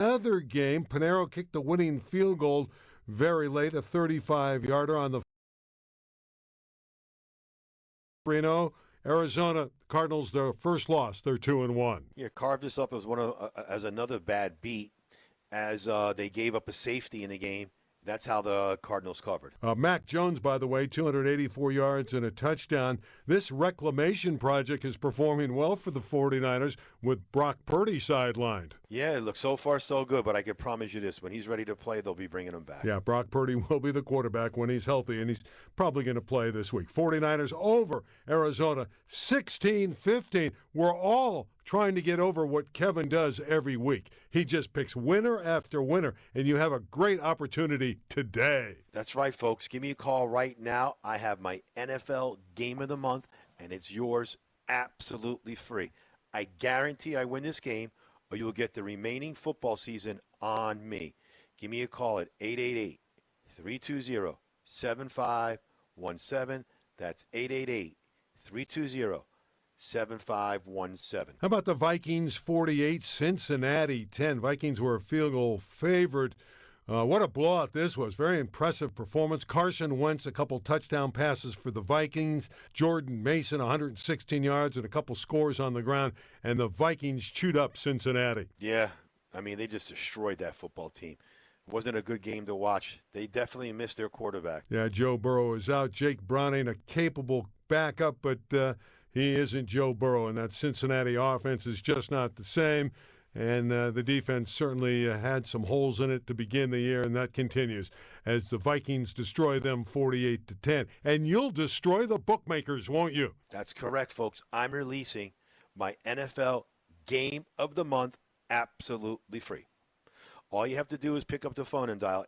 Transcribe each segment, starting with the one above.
Other game, Panero kicked the winning field goal very late, a 35-yarder on the Reno. Arizona Cardinals, their first loss. They're 2-1. Yeah, carved this up as another bad beat, as they gave up a safety in the game. That's how the Cardinals covered. Mac Jones, by the way, 284 yards and a touchdown. This reclamation project is performing well for the 49ers with Brock Purdy sidelined. Yeah, it looks so far so good, but I can promise you this. When he's ready to play, they'll be bringing him back. Yeah, Brock Purdy will be the quarterback when he's healthy, and he's probably going to play this week. 49ers over Arizona, 16-15. We're all trying to get over what Kevin does every week. He just picks winner after winner, and you have a great opportunity today. That's right, folks. Give me a call right now. I have my NFL Game of the Month, and it's yours absolutely free. I guarantee I win this game, or you will get the remaining football season on me. Give me a call at 888-320-7517. That's 888-320-7517. 7517. How about the Vikings 48, Cincinnati 10? Vikings were a field goal favorite. What a blowout this was. Very impressive performance. Carson Wentz, a couple touchdown passes for the Vikings. Jordan Mason, 116 yards and a couple scores on the ground. And the Vikings chewed up Cincinnati. Yeah, I mean, they just destroyed that football team. It wasn't a good game to watch. They definitely missed their quarterback. Yeah, Joe Burrow is out. Jake Browning, a capable backup, but he isn't Joe Burrow, and that Cincinnati offense is just not the same. And the defense certainly had some holes in it to begin the year, and that continues as the Vikings destroy them 48-10. And you'll destroy the bookmakers, won't you? That's correct, folks. I'm releasing my NFL Game of the Month absolutely free. All you have to do is pick up the phone and dial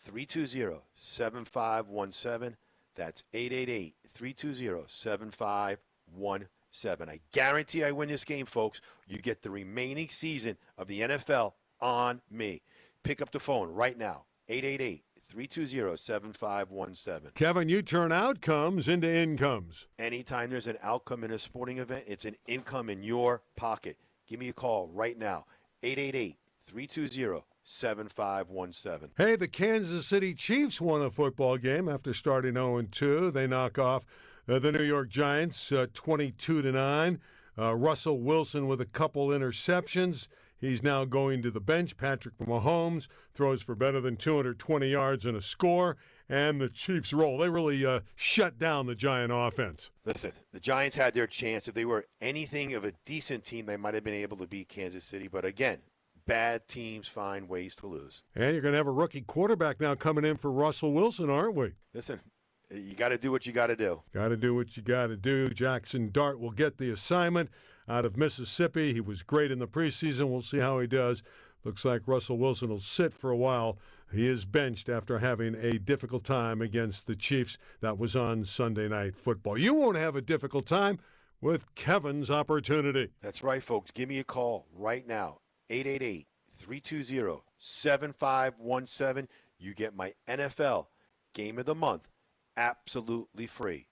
888-320-7517. That's 888-320-7517. I guarantee I win this game, folks. You get the remaining season of the NFL on me. Pick up the phone right now, 888-320-7517. Kevin, you turn outcomes into incomes. Anytime there's an outcome in a sporting event, it's an income in your pocket. Give me a call right now, 888-320-7517. 7517. Hey, the Kansas City Chiefs won a football game after starting 0-2. They knock off the New York Giants 22-9. Russell Wilson with a couple interceptions. He's now going to the bench. Patrick Mahomes throws for better than 220 yards and a score. And the Chiefs roll. They really shut down the Giant offense. Listen, the Giants had their chance. If they were anything of a decent team, they might have been able to beat Kansas City. But again, bad teams find ways to lose. And you're going to have a rookie quarterback now coming in for Russell Wilson, aren't we? Listen, you got to do what you got to do. Got to do what you got to do. Jackson Dart will get the assignment out of Mississippi. He was great in the preseason. We'll see how he does. Looks like Russell Wilson will sit for a while. He is benched after having a difficult time against the Chiefs. That was on Sunday Night Football. You won't have a difficult time with Kevin's opportunity. That's right, folks. Give me a call right now. 888-320-7517. You get my NFL Game of the Month absolutely free.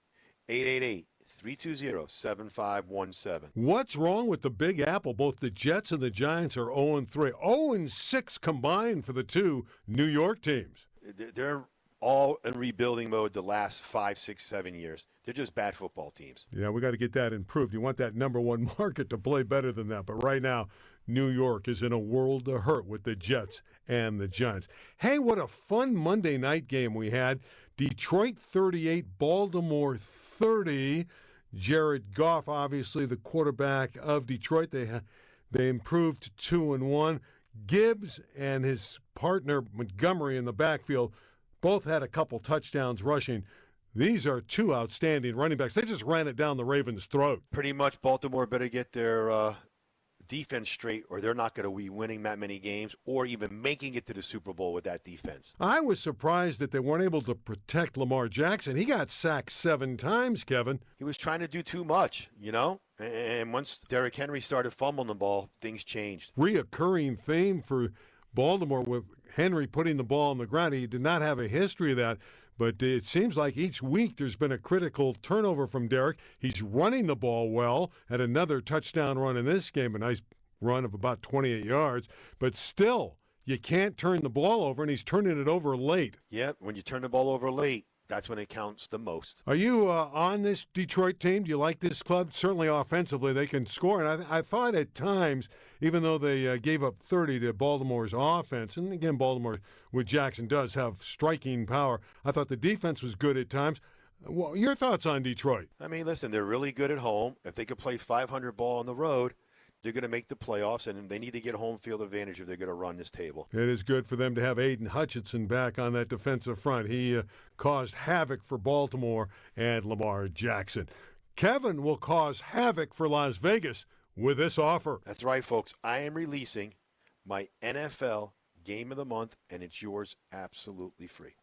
888-320-7517. What's wrong with the Big Apple? Both the Jets and the Giants are 0-3. 0-6 combined for the two New York teams. They're all in rebuilding mode the last 5, 6, 7 years. They're just bad football teams. Yeah, we got to get that improved. You want that number one market to play better than that. But right now, New York is in a world of hurt with the Jets and the Giants. Hey, what a fun Monday night game we had. Detroit 38, Baltimore 30. Jared Goff, obviously the quarterback of Detroit. They improved to 2-1. Gibbs and his partner Montgomery in the backfield both had a couple touchdowns rushing. These are two outstanding running backs. They just ran it down the Ravens' throat. Pretty much Baltimore better get their defense straight, or they're not going to be winning that many games or even making it to the Super Bowl with that defense. I was surprised that they weren't able to protect Lamar Jackson. He got sacked 7 times, Kevin. He was trying to do too much, you know? And once Derrick Henry started fumbling the ball, things changed. Reoccurring theme for Baltimore with Henry putting the ball on the ground. He did not have a history of that, but it seems like each week there's been a critical turnover from Derrick. He's running the ball well, had another touchdown run in this game, a nice run of about 28 yards, but still, you can't turn the ball over, and he's turning it over late. Yeah, when you turn the ball over late, that's when it counts the most. Are you on this Detroit team? Do you like this club? Certainly offensively, they can score. And I thought at times, even though they gave up 30 to Baltimore's offense, and again, Baltimore with Jackson does have striking power, I thought the defense was good at times. Well, your thoughts on Detroit? I mean, listen, they're really good at home. If they could play 500 ball on the road, they're going to make the playoffs, and they need to get home field advantage if they're going to run this table. It is good for them to have Aiden Hutchinson back on that defensive front. He caused havoc for Baltimore and Lamar Jackson. Kevin will cause havoc for Las Vegas with this offer. That's right, folks. I am releasing my NFL Game of the Month, and it's yours absolutely free.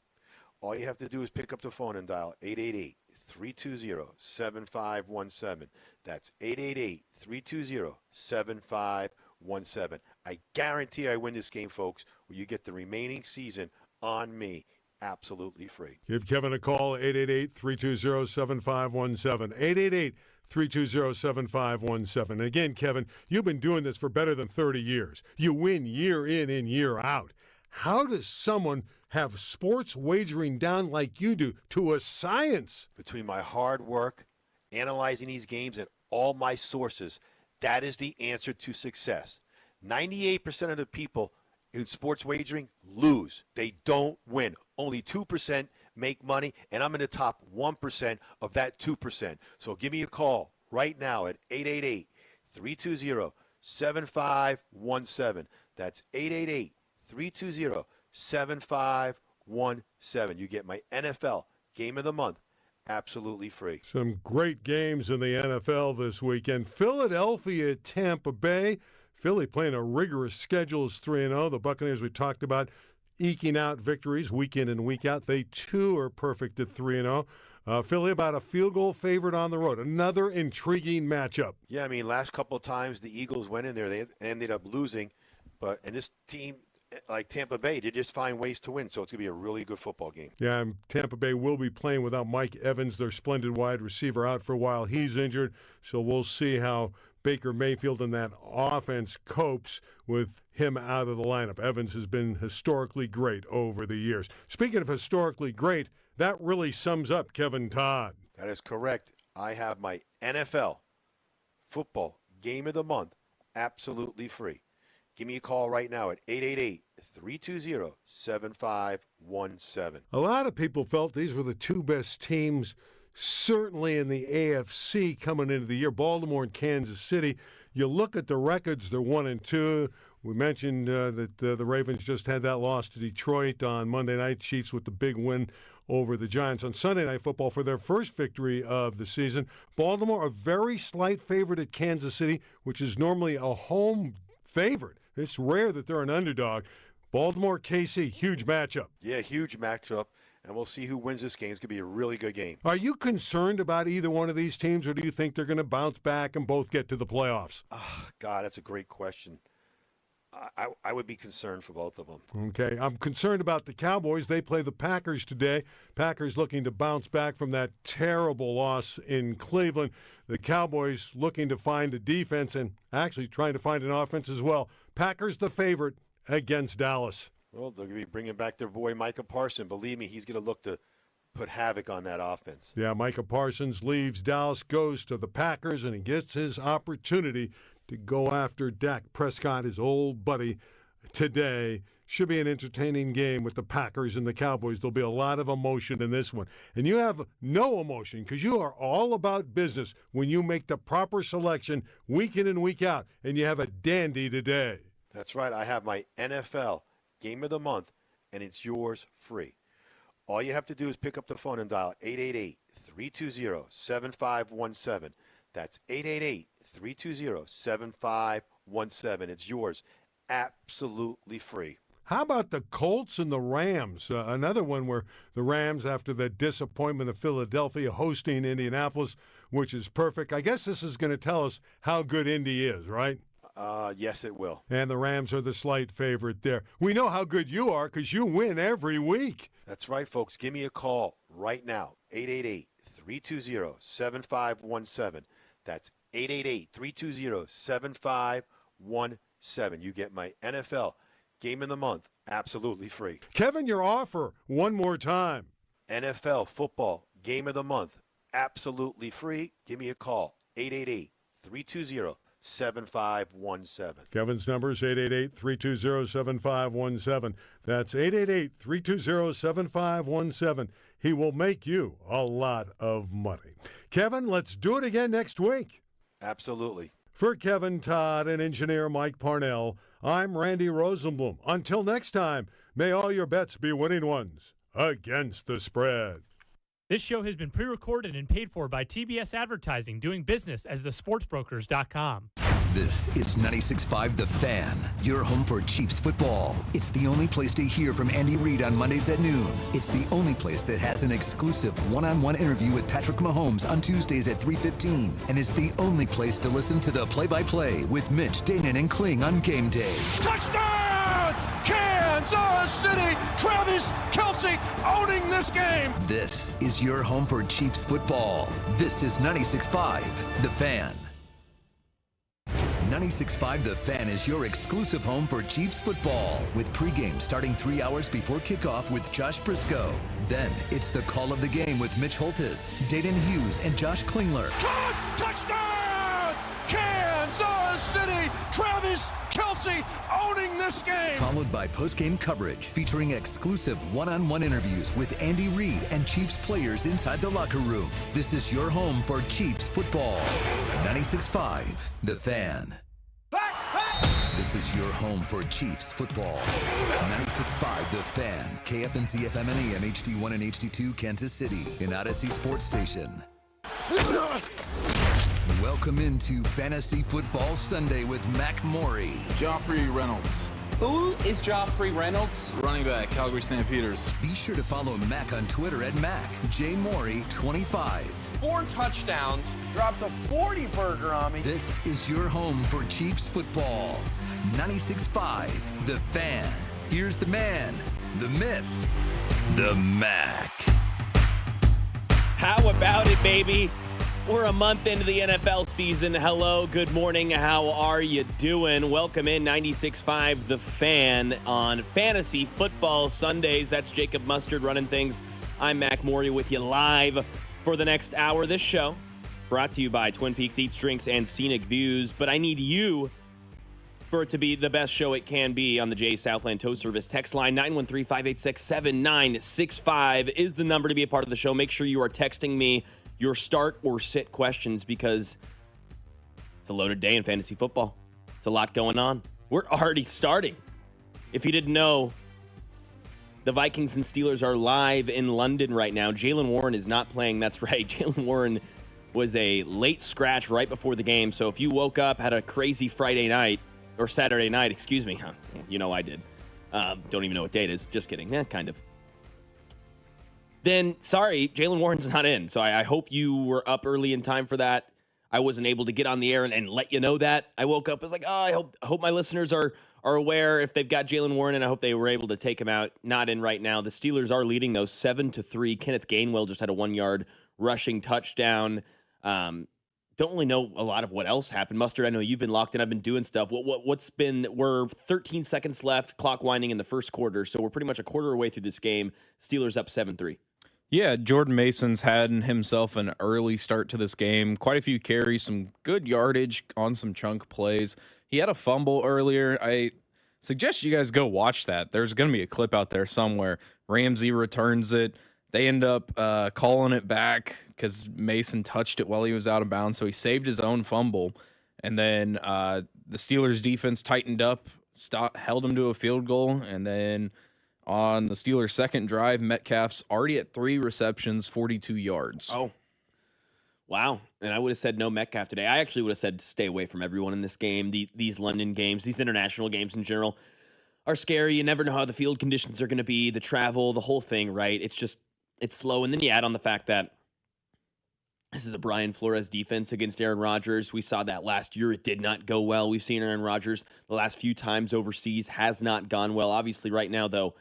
All you have to do is pick up the phone and dial 888-320-7517. That's 888-320-7517. I guarantee I win this game, folks, where you get the remaining season on me absolutely free. Give Kevin a call, 888-320-7517. 888-320-7517. Again, Kevin, you've been doing this for better than 30 years. You win year in and year out. How does someone have sports wagering down like you do to a science? Between my hard work, analyzing these games, and all my sources, that is the answer to success. 98% of the people in sports wagering lose. They don't win. Only 2% make money, and I'm in the top 1% of that 2%. So give me a call right now at 888-320-7517. That's 888-320-7517. You get my NFL Game of the Month absolutely free. Some great games in the NFL this weekend. Philadelphia, Tampa Bay. Philly playing a rigorous schedule is 3-0. The Buccaneers we talked about eking out victories week in and week out. They, too, are perfect at 3-0. Philly about a field goal favorite on the road. Another intriguing matchup. Yeah, I mean, last couple of times the Eagles went in there, they ended up losing. And this team, like Tampa Bay, they just find ways to win. So it's going to be a really good football game. Yeah, and Tampa Bay will be playing without Mike Evans, their splendid wide receiver, out for a while. He's injured, so we'll see how Baker Mayfield and that offense copes with him out of the lineup. Evans has been historically great over the years. Speaking of historically great, that really sums up Kevin Todd. That is correct. I have my NFL football Game of the Month absolutely free. Give me a call right now at 888-320-7517. A lot of people felt these were the two best teams, certainly in the AFC coming into the year, Baltimore and Kansas City. You look at the records, they're 1-2. We mentioned that the Ravens just had that loss to Detroit on Monday night. Chiefs with the big win over the Giants on Sunday Night Football for their first victory of the season. Baltimore, a very slight favorite at Kansas City, which is normally a home favorite. It's rare that they're an underdog. Baltimore, KC, huge matchup. Yeah, huge matchup. And we'll see who wins this game. It's going to be a really good game. Are you concerned about either one of these teams, or do you think they're going to bounce back and both get to the playoffs? Oh, God, that's a great question. I would be concerned for both of them. Okay, I'm concerned about the Cowboys. They play the Packers today. Packers looking to bounce back from that terrible loss in Cleveland. The Cowboys looking to find a defense and actually trying to find an offense as well. Packers the favorite against Dallas. Well, they're going to be bringing back their boy Micah Parsons. Believe me, he's going to look to put havoc on that offense. Yeah, Micah Parsons leaves Dallas, goes to the Packers, and he gets his opportunity to go after Dak Prescott, his old buddy, today. Should be an entertaining game with the Packers and the Cowboys. There'll be a lot of emotion in this one. And you have no emotion because you are all about business when you make the proper selection week in and week out, and you have a dandy today. That's right. I have my NFL Game of the Month, and it's yours free. All you have to do is pick up the phone and dial 888-320-7517. That's 888-320-7517. It's yours absolutely free. How about the Colts and the Rams? Another one where the Rams, after the disappointment of Philadelphia hosting Indianapolis, which is perfect. I guess this is going to tell us how good Indy is, right? Yes, it will. And the Rams are the slight favorite there. We know how good you are because you win every week. That's right, folks. Give me a call right now, 888-320-7517. That's 888-320-7517. You get my NFL Game of the Month absolutely free. Kevin, your offer one more time. NFL Football Game of the Month absolutely free. Give me a call, 888-320-7517. Kevin's number is 888-320-7517. That's 888-320-7517. He will make you a lot of money. Kevin, let's do it again next week. Absolutely. For Kevin Todd and engineer Mike Parnell, I'm Randy Rosenblum. Until next time, may all your bets be winning ones against the spread. This show has been pre-recorded and paid for by TBS Advertising, doing business as thesportsbrokers.com. This is 96.5 The Fan, your home for Chiefs football. It's the only place to hear from Andy Reid on Mondays at noon. It's the only place that has an exclusive one-on-one interview with Patrick Mahomes on Tuesdays at 3:15. And it's the only place to listen to the play-by-play with Mitch, Danon, and Kling on game day. Touchdown! Kansas City! Travis Kelce owning this game! This is your home for Chiefs football. This is 96.5 The Fan. 96.5 The Fan is your exclusive home for Chiefs football, with pregame starting 3 hours before kickoff with Josh Briscoe. Then it's the call of the game with Mitch Holtis, Danon Hughes, and Josh Klingler. Caught! Touchdown! Kansas City! Travis Kelce owning this game! Followed by postgame coverage featuring exclusive one-on-one interviews with Andy Reid and Chiefs players inside the locker room. This is your home for Chiefs football. 96.5 The Fan. This is your home for Chiefs football. 96.5 The Fan. KFNC FM and AM HD1 and HD2 Kansas City. An Odyssey sports station. Welcome into Fantasy Football Sunday with Mac Morey. Joffrey Reynolds. Who is Joffrey Reynolds? Running back, Calgary Stampeders. Be sure to follow Mac on Twitter at MacJMorey25. 4 touchdowns, drops a 40 burger on me. This is your home for Chiefs football. 96.5 The Fan. Here's the man, the myth, the Mac. How about it, baby? We're a month into the NFL season. Hello, good morning. How are you doing? Welcome in 96.5 The Fan on Fantasy Football Sundays. That's Jacob Mustard running things. I'm Mac Morey with you live for the next hour. This show brought to you by Twin Peaks Eats, Drinks, and Scenic Views. But I need you for it to be the best show it can be on the Jay Southland Tow Service. Text line 913-586-7965 is the number to be a part of the show. Make sure you are texting me your start or sit questions, because it's a loaded day in fantasy football. It's a lot going on. We're already starting. If you didn't know, the Vikings and Steelers are live in London right now. Jaylen Warren is not playing. That's right. Jaylen Warren was a late scratch right before the game. So if you woke up, had a crazy Friday night, or Saturday night, excuse me. You know I did. Don't even know what date it is. Just kidding. Kind of. Then, sorry, Jaylen Warren's not in. So I hope you were up early in time for that. I wasn't able to get on the air and let you know that. I woke up, I was like, I hope my listeners are aware if they've got Jaylen Warren, and I hope they were able to take him out. Not in right now. The Steelers are leading, though, 7-3. Kenneth Gainwell just had a 1-yard rushing touchdown. Don't really know a lot of what else happened. Mustard, I know you've been locked in. I've been doing stuff. We're 13 seconds left, clock winding in the first quarter, so we're pretty much a quarter away through this game. Steelers up 7-3. Yeah, Jordan Mason's had himself an early start to this game. Quite a few carries, some good yardage on some chunk plays. He had a fumble earlier. I suggest you guys go watch that. There's going to be a clip out there somewhere. Ramsey returns it. They end up calling it back because Mason touched it while he was out of bounds, so he saved his own fumble. And then the Steelers' defense tightened up, held him to a field goal, and then on the Steelers' second drive, Metcalf's already at 3 receptions, 42 yards. Oh, wow. And I would have said no Metcalf today. I actually would have said stay away from everyone in this game. These London games, these international games in general, are scary. You never know how the field conditions are going to be, the travel, the whole thing, right? It's slow. And then you add on the fact that this is a Brian Flores defense against Aaron Rodgers. We saw that last year. It did not go well. We've seen Aaron Rodgers the last few times overseas has not gone well. Obviously, right now, though,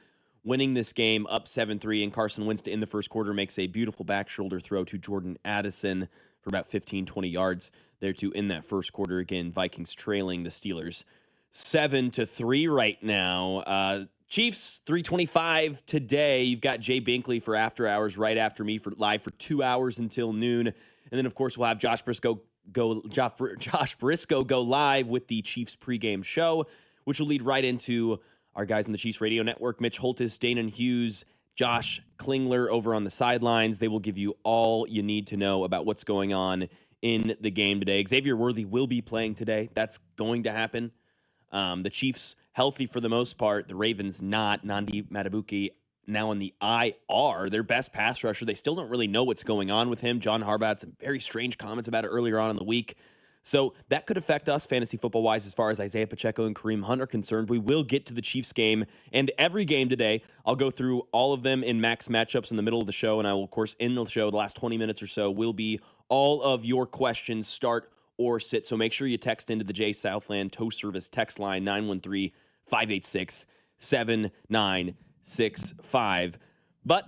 winning this game up 7-3, and Carson Wentz in the first quarter makes a beautiful back shoulder throw to Jordan Addison for about 15, 20 yards there too in that first quarter. Again, Vikings trailing the Steelers 7-3 right now. Chiefs 325 today. You've got Jay Binkley for After Hours right after me for live for 2 hours until noon. And then, of course, we'll have Josh Briscoe go live with the Chiefs pregame show, which will lead right into our guys on the Chiefs radio network, Mitch Holtis, Danon Hughes, Josh Klingler over on the sidelines. They will give you all you need to know about what's going on in the game today. Xavier Worthy will be playing today. That's going to happen. The Chiefs healthy for the most part. The Ravens not. Nandi Matabuki now on the IR. Their best pass rusher. They still don't really know what's going on with him. John Harbaugh had some very strange comments about it earlier on in the week. So that could affect us fantasy football-wise as far as Isaiah Pacheco and Kareem Hunt are concerned. We will get to the Chiefs game and every game today. I'll go through all of them in max matchups in the middle of the show, and I will, of course, end the show. The last 20 minutes or so will be all of your questions, start or sit. So make sure you text into the J Southland Tow Service text line, 913-586-7965. But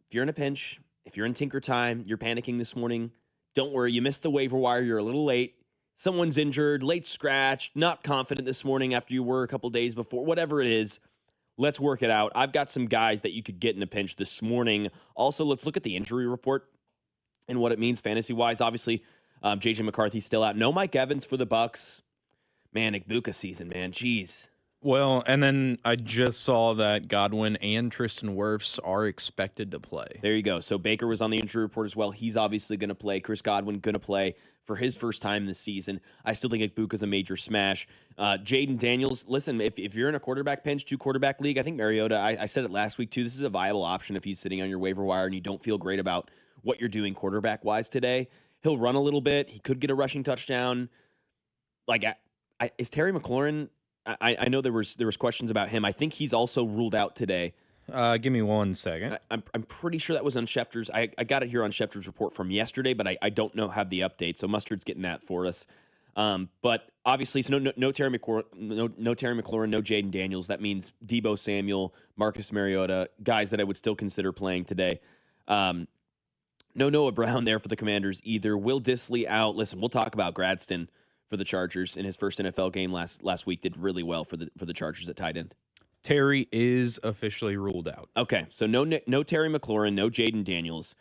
if you're in a pinch, if you're in Tinker Time, you're panicking this morning, don't worry. You missed the waiver wire. You're a little late. Someone's injured, late scratch, not confident this morning after you were a couple days before, whatever it is. Let's work it out. I've got some guys that you could get in a pinch this morning. Also, let's look at the injury report and what it means fantasy-wise. Obviously, J.J. McCarthy's still out. No Mike Evans for the Bucks. Man, Igbuka season, man. Jeez. Well, and then I just saw that Godwin and Tristan Wirfs are expected to play. There you go. So Baker was on the injury report as well. He's obviously going to play. Chris Godwin going to play for his first time this season. I still think Igbuka's a major smash. Jaden Daniels, listen, if you're in a quarterback pinch, 2-quarterback league, I think Mariota, I said it last week too, this is a viable option if he's sitting on your waiver wire and you don't feel great about what you're doing quarterback-wise today. He'll run a little bit. He could get a rushing touchdown. Is Terry McLaurin... I know there was questions about him. I think he's also ruled out today. Give me 1 second. I'm pretty sure that was on Schefter's. I got it here on Schefter's report from yesterday, but I don't have the update. So Mustard's getting that for us. But obviously, so no Terry McLaurin, no Jaden Daniels. That means Deebo Samuel, Marcus Mariota, guys that I would still consider playing today. No Noah Brown there for the Commanders either. Will Dissly out. Listen, we'll talk about Gradston for the Chargers in his first NFL game last week. Did really well for the Chargers at tight end. Terry is officially ruled out. Okay, so no Terry McLaurin, no Jaden Daniels.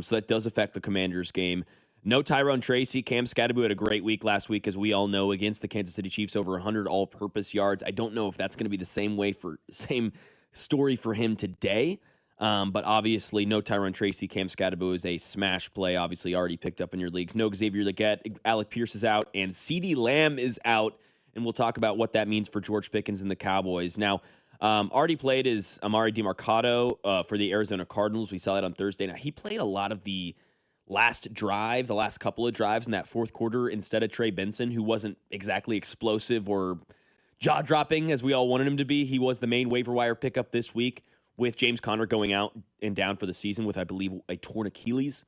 So that does affect the Commanders game. No Tyrone Tracy. Cam Scatterbu had a great week last week, as we all know, against the Kansas City Chiefs, over 100 all-purpose yards. I don't know if that's going to be the same story for him today. But obviously, no Tyrone Tracy. Cam Scatterbu is a smash play, obviously already picked up in your leagues. No Xavier Legette. Alec Pierce is out, and CeeDee Lamb is out. And we'll talk about what that means for George Pickens and the Cowboys. Now, already played is Amari DiMarcado for the Arizona Cardinals. We saw that on Thursday. Now, he played a lot of the last couple of drives in that fourth quarter instead of Trey Benson, who wasn't exactly explosive or jaw-dropping as we all wanted him to be. He was the main waiver wire pickup this week, with James Conner going out and down for the season with, I believe, a torn Achilles.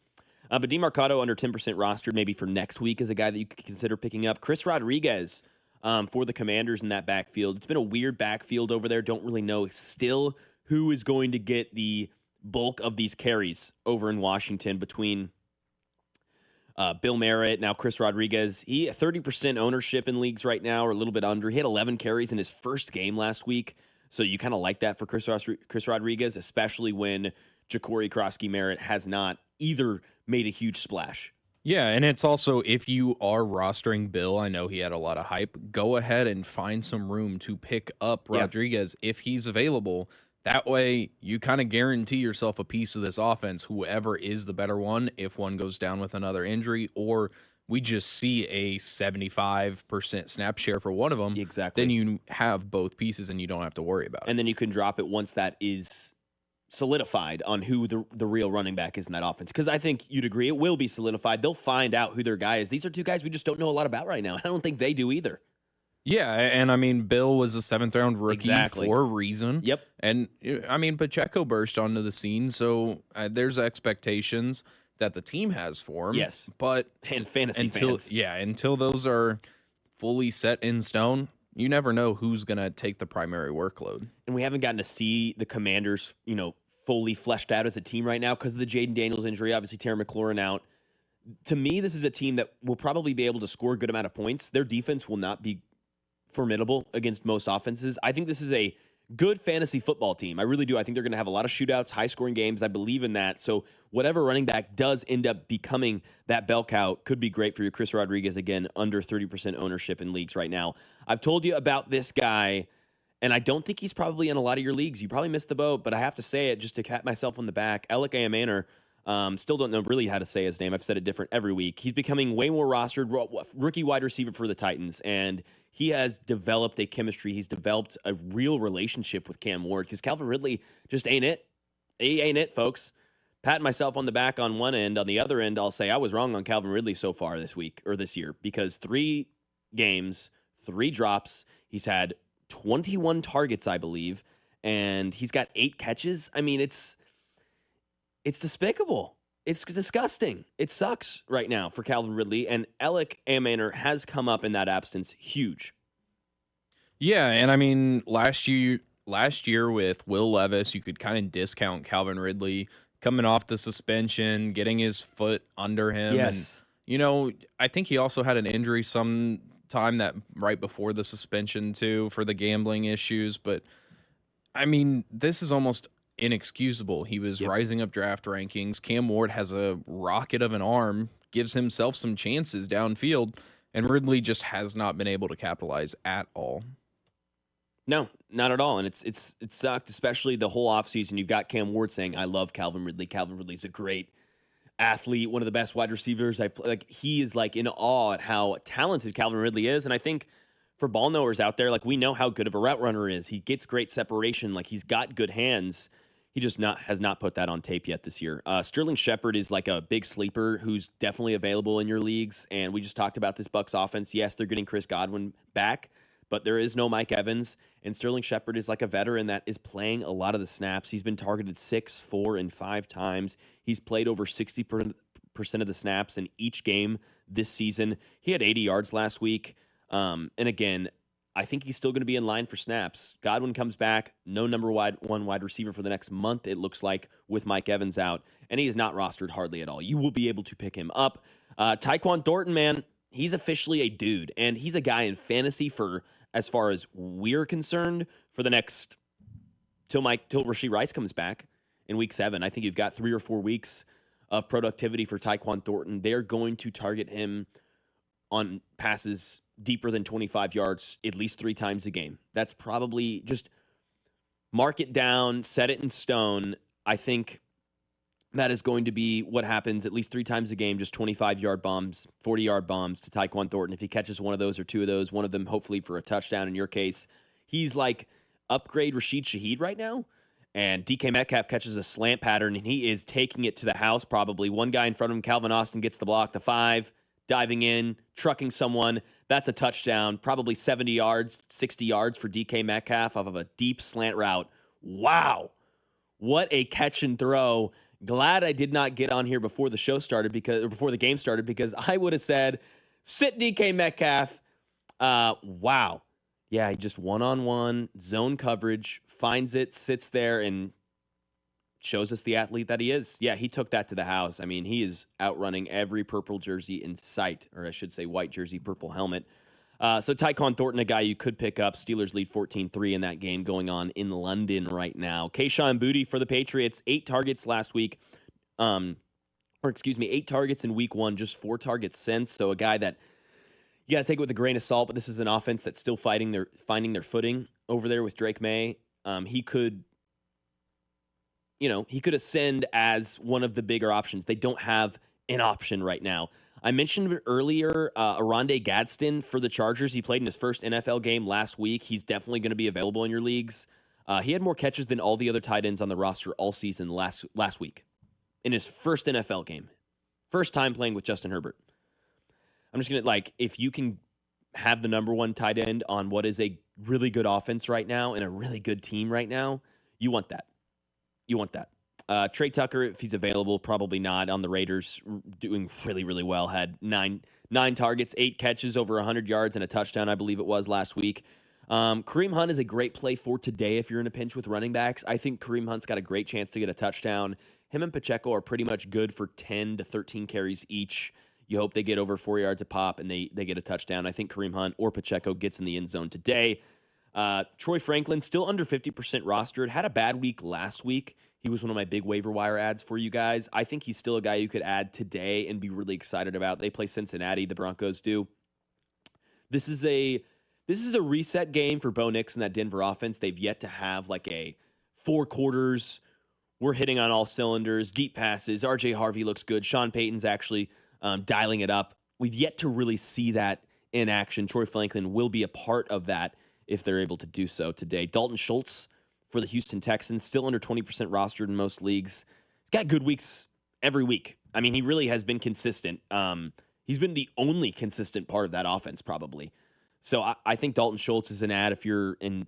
But DiMarcado under 10% rostered maybe for next week is a guy that you could consider picking up. Chris Rodriguez for the Commanders in that backfield. It's been a weird backfield over there. Don't really know still who is going to get the bulk of these carries over in Washington between Bill Merritt, now Chris Rodriguez. He 30% ownership in leagues right now, or a little bit under. He had 11 carries in his first game last week. So you kind of like that for Chris Rodriguez, especially when Ja'Cory Krosky-Merritt has not either made a huge splash. Yeah, and it's also, if you are rostering Bill, I know he had a lot of hype, go ahead and find some room to pick up Rodriguez if he's available. That way, you kind of guarantee yourself a piece of this offense, whoever is the better one, if one goes down with another injury, or we just see a 75% snap share for one of them. Exactly. Then you have both pieces and you don't have to worry about it. And then you can drop it once that is solidified on who the real running back is in that offense. Because I think you'd agree it will be solidified. They'll find out who their guy is. These are two guys we just don't know a lot about right now. I don't think they do either. Yeah, and I mean, Bill was a 7th-round rookie for a reason. Yep. And, I mean, Pacheco burst onto the scene, so there's expectations that the team has for him. Yes. But and fantasy fans. Yeah, until those are fully set in stone, you never know who's going to take the primary workload. And we haven't gotten to see the Commanders, fully fleshed out as a team right now because of the Jaden Daniels injury. Obviously, Terry McLaurin out. To me, this is a team that will probably be able to score a good amount of points. Their defense will not be formidable against most offenses. I think this is a good fantasy football team. I really do. I think they're going to have a lot of shootouts, high-scoring games. I believe in that. So whatever running back does end up becoming that bell cow could be great for you. Chris Rodriguez, again, under 30% ownership in leagues right now. I've told you about this guy, and I don't think he's probably in a lot of your leagues. You probably missed the boat, but I have to say it just to pat myself on the back. Alec Ayamaner, still don't know really how to say his name. I've said it different every week. He's becoming way more rostered, rookie wide receiver for the Titans, and he has developed a chemistry. He's developed a real relationship with Cam Ward because Calvin Ridley just ain't it. He ain't it, folks. Patting myself on the back on one end. On the other end, I'll say I was wrong on Calvin Ridley so far this week or this year because 3 games, 3 drops. He's had 21 targets, I believe, and he's got 8 catches. I mean, it's despicable. It's disgusting. It sucks right now for Calvin Ridley, and Alec Ayamaner has come up in that absence huge. Yeah, and I mean, last year with Will Levis, you could kind of discount Calvin Ridley coming off the suspension, getting his foot under him. Yes. And, I think he also had an injury sometime that right before the suspension, too, for the gambling issues. But, I mean, this is almost inexcusable. He was rising up draft rankings. Cam Ward has a rocket of an arm, gives himself some chances downfield, and Ridley just has not been able to capitalize at all. No, not at all. And it sucked, especially the whole offseason. You've got Cam Ward saying, I love Calvin Ridley. Calvin Ridley's a great athlete, one of the best wide receivers. He is like in awe at how talented Calvin Ridley is. And I think for ball knowers out there, like we know how good of a route runner is. He gets great separation. Like he's got good hands. He just has not put that on tape yet this year. Sterling Shepard is like a big sleeper who's definitely available in your leagues. And we just talked about this Bucs offense. Yes, they're getting Chris Godwin back, but there is no Mike Evans. And Sterling Shepard is like a veteran that is playing a lot of the snaps. He's been targeted 6, 4, and 5 times. He's played over 60% of the snaps in each game this season. He had 80 yards last week. And again, I think he's still going to be in line for snaps. Godwin comes back, no number one wide receiver for the next month, it looks like, with Mike Evans out, and he is not rostered hardly at all. You will be able to pick him up. Tyquan Thornton, man, he's officially a dude, and he's a guy in fantasy for, as far as we're concerned, for the next, till Rashee Rice comes back in week 7. I think you've got 3 or 4 weeks of productivity for Tyquan Thornton. They're going to target him on passes deeper than 25 yards at least 3 times a game. That's probably just mark it down, set it in stone. I think that is going to be what happens at least 3 times a game, just 25-yard bombs, 40-yard bombs to Tyquan Thornton. If he catches one of those or 2 of those, one of them hopefully for a touchdown in your case, he's like upgrade Rashid Shaheed right now. And DK Metcalf catches a slant pattern, and he is taking it to the house probably. One guy in front of him, Calvin Austin, gets the block, the 5, diving in, trucking someone. That's a touchdown, probably 70 yards, 60 yards for DK Metcalf off of a deep slant route. Wow. What a catch and throw. Glad I did not get on here before the show started before the game started, because I would have said, sit DK Metcalf. Wow. Yeah, he just one-on-one, zone coverage, finds it, sits there, and shows us the athlete that he is. Yeah, he took that to the house. I mean, he is outrunning every purple jersey in sight, or I should say white jersey, purple helmet. So Tyquan Thornton, a guy you could pick up. Steelers lead 14-3 in that game going on in London right now. Kayshon Boutte for the Patriots, 8 targets last week. 8 targets in week 1, just 4 targets since. So a guy that you got to take it with a grain of salt, but this is an offense that's still finding their footing over there with Drake May. He could ascend as one of the bigger options. They don't have an option right now. I mentioned earlier Arondé Gadsden for the Chargers. He played in his first NFL game last week. He's definitely going to be available in your leagues. He had more catches than all the other tight ends on the roster all season last week in his first NFL game. First time playing with Justin Herbert. I'm just going to, if you can have the number 1 tight end on what is a really good offense right now and a really good team right now, you want that. You want that. Trey Tucker, if he's available, probably not. On the Raiders, doing really, really well. Had nine targets, 8 catches, over 100 yards, and a touchdown, I believe it was, last week. Kareem Hunt is a great play for today if you're in a pinch with running backs. I think Kareem Hunt's got a great chance to get a touchdown. him and Pacheco are pretty much good for 10 to 13 carries each. You hope they get over 4 yards a pop and they get a touchdown. I think Kareem Hunt or Pacheco gets in the end zone today. Troy Franklin, still under 50% rostered, had a bad week last week. He was one of my big waiver wire ads for you guys. I think he's still a guy you could add today and be really excited about. They play Cincinnati, the Broncos do. This is a reset game for Bo Nix and that Denver offense. They've yet to have like a 4 quarters. We're hitting on all cylinders, deep passes. RJ Harvey looks good. Sean Payton's actually dialing it up. We've yet to really see that in action. Troy Franklin will be a part of that if they're able to do so today. Dalton Schultz for the Houston Texans, still under 20% rostered in most leagues. He's got good weeks every week. I mean, he really has been consistent. He's been the only consistent part of that offense, probably. So I think Dalton Schultz is an ad if you're in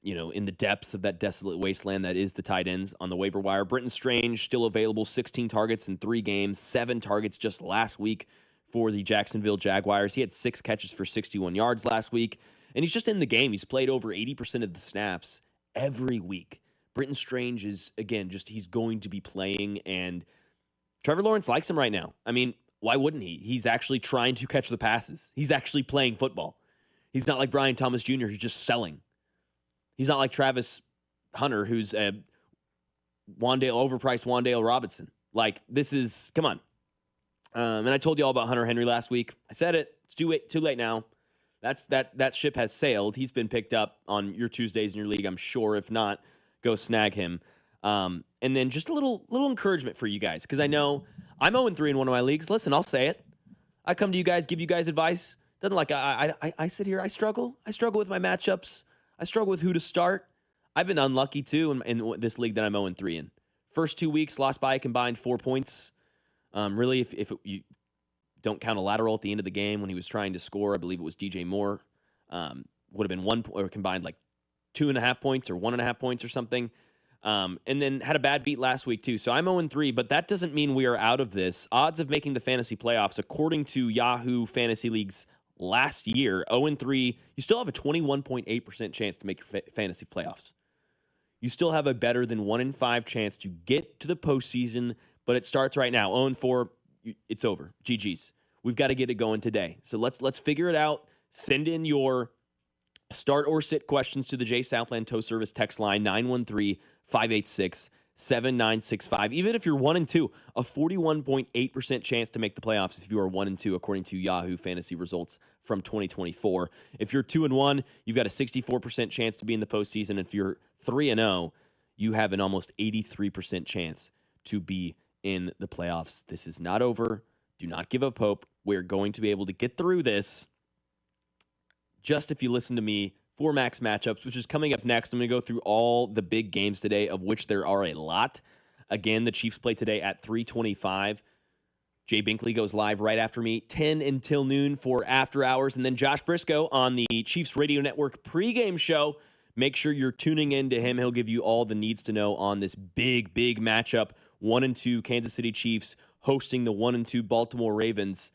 the depths of that desolate wasteland that is the tight ends on the waiver wire. Brenton Strange still available, 16 targets in 3 games, 7 targets just last week for the Jacksonville Jaguars. He had 6 catches for 61 yards last week, and he's just in the game. He's played over 80% of the snaps every week. Brenton Strange is, again, he's going to be playing, and Trevor Lawrence likes him right now. I mean, why wouldn't he? He's actually trying to catch the passes. He's actually playing football. He's not like Brian Thomas Jr., who's just selling. He's not like Travis Hunter, who's a overpriced Wan'Dale Robinson. Like, this is, come on. And I told you all about Hunter Henry last week. I said it. It's too late now. That ship has sailed. He's been picked up on your Tuesdays in your league, I'm sure. If not, go snag him. And then just a little encouragement for you guys, because I know I'm 0-3 in one of my leagues. Listen, I'll say it. I come to you guys, give you guys advice. Doesn't like I sit here. I struggle. I struggle with my matchups. I struggle with who to start. I've been unlucky, too, in this league that I'm 0-3 in. First 2 weeks, lost by a combined 4 points. Really, if you don't count a lateral at the end of the game when he was trying to score, I believe it was DJ Moore, would have been 1 or combined like 2.5 points or 1.5 points or something. And then had a bad beat last week, too. So I'm 0-3, but that doesn't mean we are out of this. Odds of making the fantasy playoffs, according to Yahoo Fantasy League's last year, 0-3, you still have a 21.8% chance to make your fantasy playoffs. You still have a better than 1 in 5 chance to get to the postseason, but it starts right now. 0-4, it's over. GG's. We've got to get it going today. So let's figure it out. Send in your start or sit questions to the Jay Southland Tow Service text line, 913-586-7965. Even if you're 1-2, a 41.8% chance to make the playoffs if you are 1-2, according to Yahoo Fantasy results from 2024. If you're 2-1, you've got a 64% chance to be in the postseason. If you're 3-0, you have an almost 83% chance to be in the playoffs. This is not over. Do not give up hope. We're going to be able to get through this. Just if you listen to me, 4 max matchups, which is coming up next. I'm going to go through all the big games today, of which there are a lot. Again, the Chiefs play today at 3:25. Jay Binkley goes live right after me, 10 until noon for After Hours. And then Josh Briscoe on the Chiefs Radio Network pregame show. Make sure you're tuning in to him. He'll give you all the needs to know on this big matchup. 1-2 Kansas City Chiefs hosting the 1-2 Baltimore Ravens.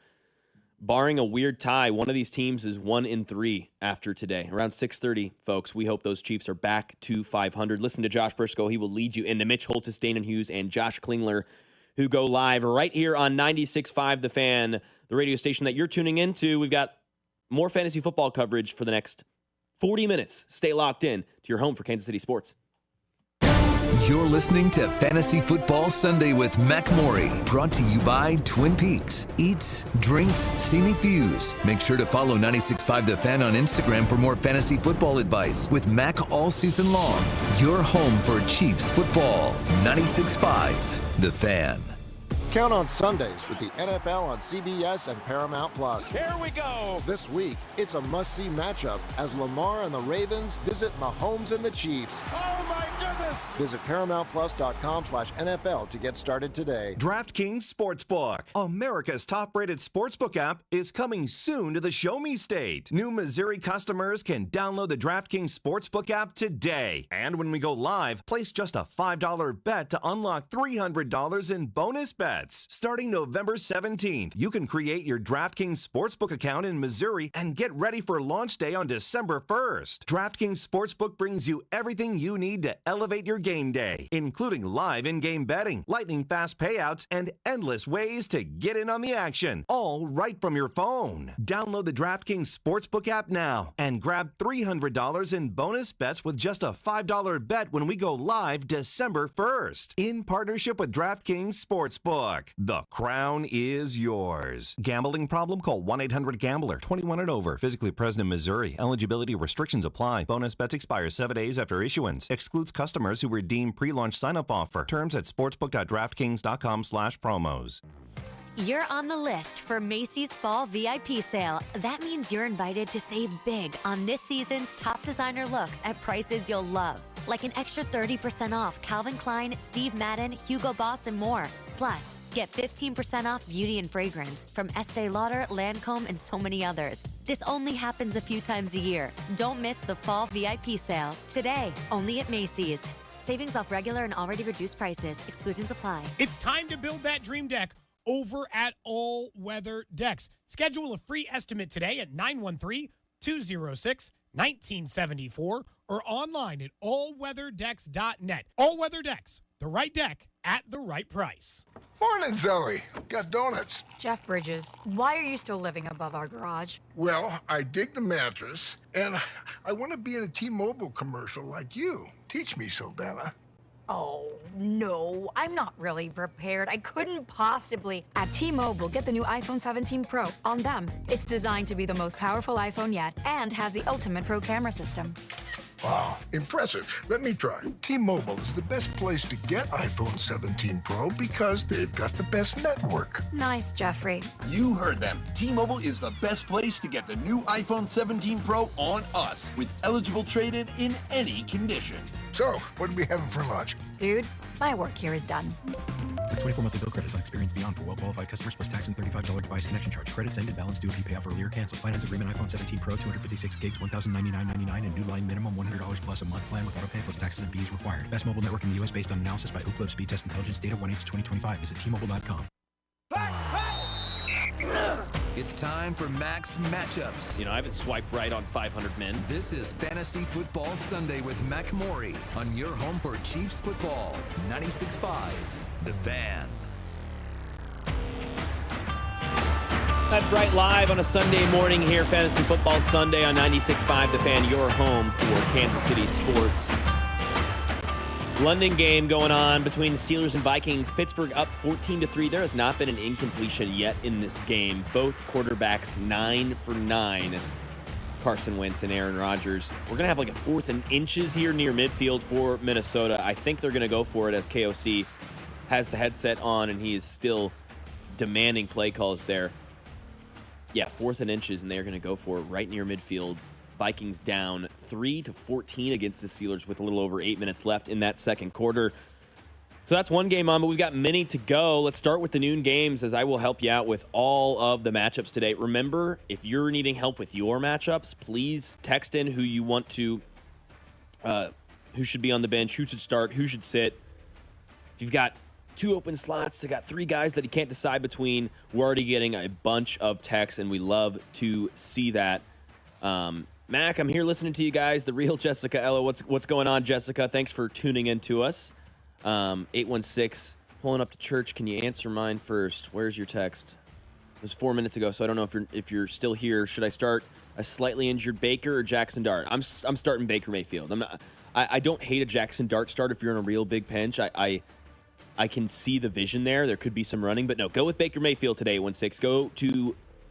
Barring a weird tie, one of these teams is 1-3 after today. Around 6:30, folks. We hope those Chiefs are back to 500. Listen to Josh Briscoe. He will lead you into Mitch Holtis, Dana Hughes, and Josh Klingler, who go live right here on 96.5 The Fan, the radio station that you're tuning into. We've got more fantasy football coverage for the next 40 minutes. Stay locked in to your home for Kansas City sports. You're listening to Fantasy Football Sunday with Mac Morey, brought to you by Twin Peaks. Eats, drinks, scenic views. Make sure to follow 96.5 The Fan on Instagram for more fantasy football advice with Mac all season long. Your home for Chiefs football. 96.5 The Fan. Count on Sundays with the NFL on CBS and Paramount Plus. Here we go. This week, it's a must-see matchup as Lamar and the Ravens visit Mahomes and the Chiefs. Oh, my goodness. Visit ParamountPlus.com/NFL to get started today. DraftKings Sportsbook, America's top-rated sportsbook app, is coming soon to the Show Me State. New Missouri customers can download the DraftKings Sportsbook app today. And when we go live, place just a $5 bet to unlock $300 in bonus bets. Starting November 17th, you can create your DraftKings Sportsbook account in Missouri and get ready for launch day on December 1st. DraftKings Sportsbook brings you everything you need to elevate your game day, including live in-game betting, lightning-fast payouts, and endless ways to get in on the action, all right from your phone. Download the DraftKings Sportsbook app now and grab $300 in bonus bets with just a $5 bet when we go live December 1st. In partnership with DraftKings Sportsbook. The crown is yours. Gambling problem? Call 1-800-GAMBLER. 21 and over. Physically present in Missouri. Eligibility restrictions apply. Bonus bets expire 7 days after issuance. Excludes customers who redeem pre-launch sign-up offer. Terms at sportsbook.draftkings.com/promos. You're on the list for Macy's Fall VIP Sale. That means you're invited to save big on this season's top designer looks at prices you'll love. Like an extra 30% off Calvin Klein, Steve Madden, Hugo Boss, and more. Plus, get 15% off beauty and fragrance from Estee Lauder, Lancome, and so many others. This only happens a few times a year. Don't miss the Fall VIP Sale. Today, only at Macy's. Savings off regular and already reduced prices. Exclusions apply. It's time to build that dream deck over at All Weather Decks. Schedule a free estimate today at 913-206-1974 or online at allweatherdecks.net. All Weather Decks, the right deck at the right price. Morning, Zoe. Got donuts. Jeff Bridges, why are you still living above our garage? Well, I dig the mattress, and I want to be in a T-Mobile commercial like you. Teach me, Saldana. Oh, no, I'm not really prepared. I couldn't possibly. At T-Mobile, get the new iPhone 17 Pro on them. It's designed to be the most powerful iPhone yet and has the ultimate pro camera system. Wow, impressive. Let me try. T-Mobile is the best place to get iPhone 17 Pro because they've got the best network. Nice, Jeffrey. You heard them. T-Mobile is the best place to get the new iPhone 17 Pro on us with eligible trade-in in any condition. So, what are we having for lunch? Dude, my work here is done. For 24 monthly bill credits on Experience Beyond for well-qualified customers plus tax and $35 device connection charge. Credits ended, balance due if you pay off earlier. Cancel. Finance agreement iPhone 17 Pro, 256 gigs, $1,099.99 and new line minimum $100 plus a month plan with auto pay plus taxes and fees required. Best mobile network in the U.S. based on analysis by Ookla Speed Test Intelligence data 1H2025. Visit T-Mobile.com. It's time for Mac's Matchups. You know, I haven't swiped right on 500 men. This is Fantasy Football Sunday with Mac Morey on your home for Chiefs football. 96.5, The Fan. That's right, live on a Sunday morning here, Fantasy Football Sunday on 96.5 The Fan, your home for Kansas City sports. London game going on between the Steelers and Vikings. Pittsburgh up 14-3. There has not been an incompletion yet in this game. Both quarterbacks 9 for 9. Carson Wentz and Aaron Rodgers. We're going to have like a 4th and inches here near midfield for Minnesota. I think they're going to go for it as KOC has the headset on and he is still demanding play calls there. Yeah, 4th and inches, and they're going to go for it right near midfield. Vikings down 3-14 against the Steelers with a little over 8 minutes left in that second quarter. So that's one game on, but we've got many to go. Let's start with the noon games, as I will help you out with all of the matchups today. Remember, if you're needing help with your matchups, please text in who you want to, who should be on the bench, who should start, who should sit. If you've got 2 open slots, I got 3 guys that you can't decide between. We're already getting a bunch of texts, and we love to see that. Mac, I'm here listening to you guys. The real Jessica Ella. What's going on, Jessica? Thanks for tuning in to us. 816, pulling up to church. Can you answer mine first? Where's your text? It was 4 minutes ago, so I don't know if you're still here. Should I start a slightly injured Baker or Jackson Dart? I'm starting Baker Mayfield. I don't hate a Jackson Dart start if you're in a real big pinch. I can see the vision there. There could be some running, but no, go with Baker Mayfield today. 816, go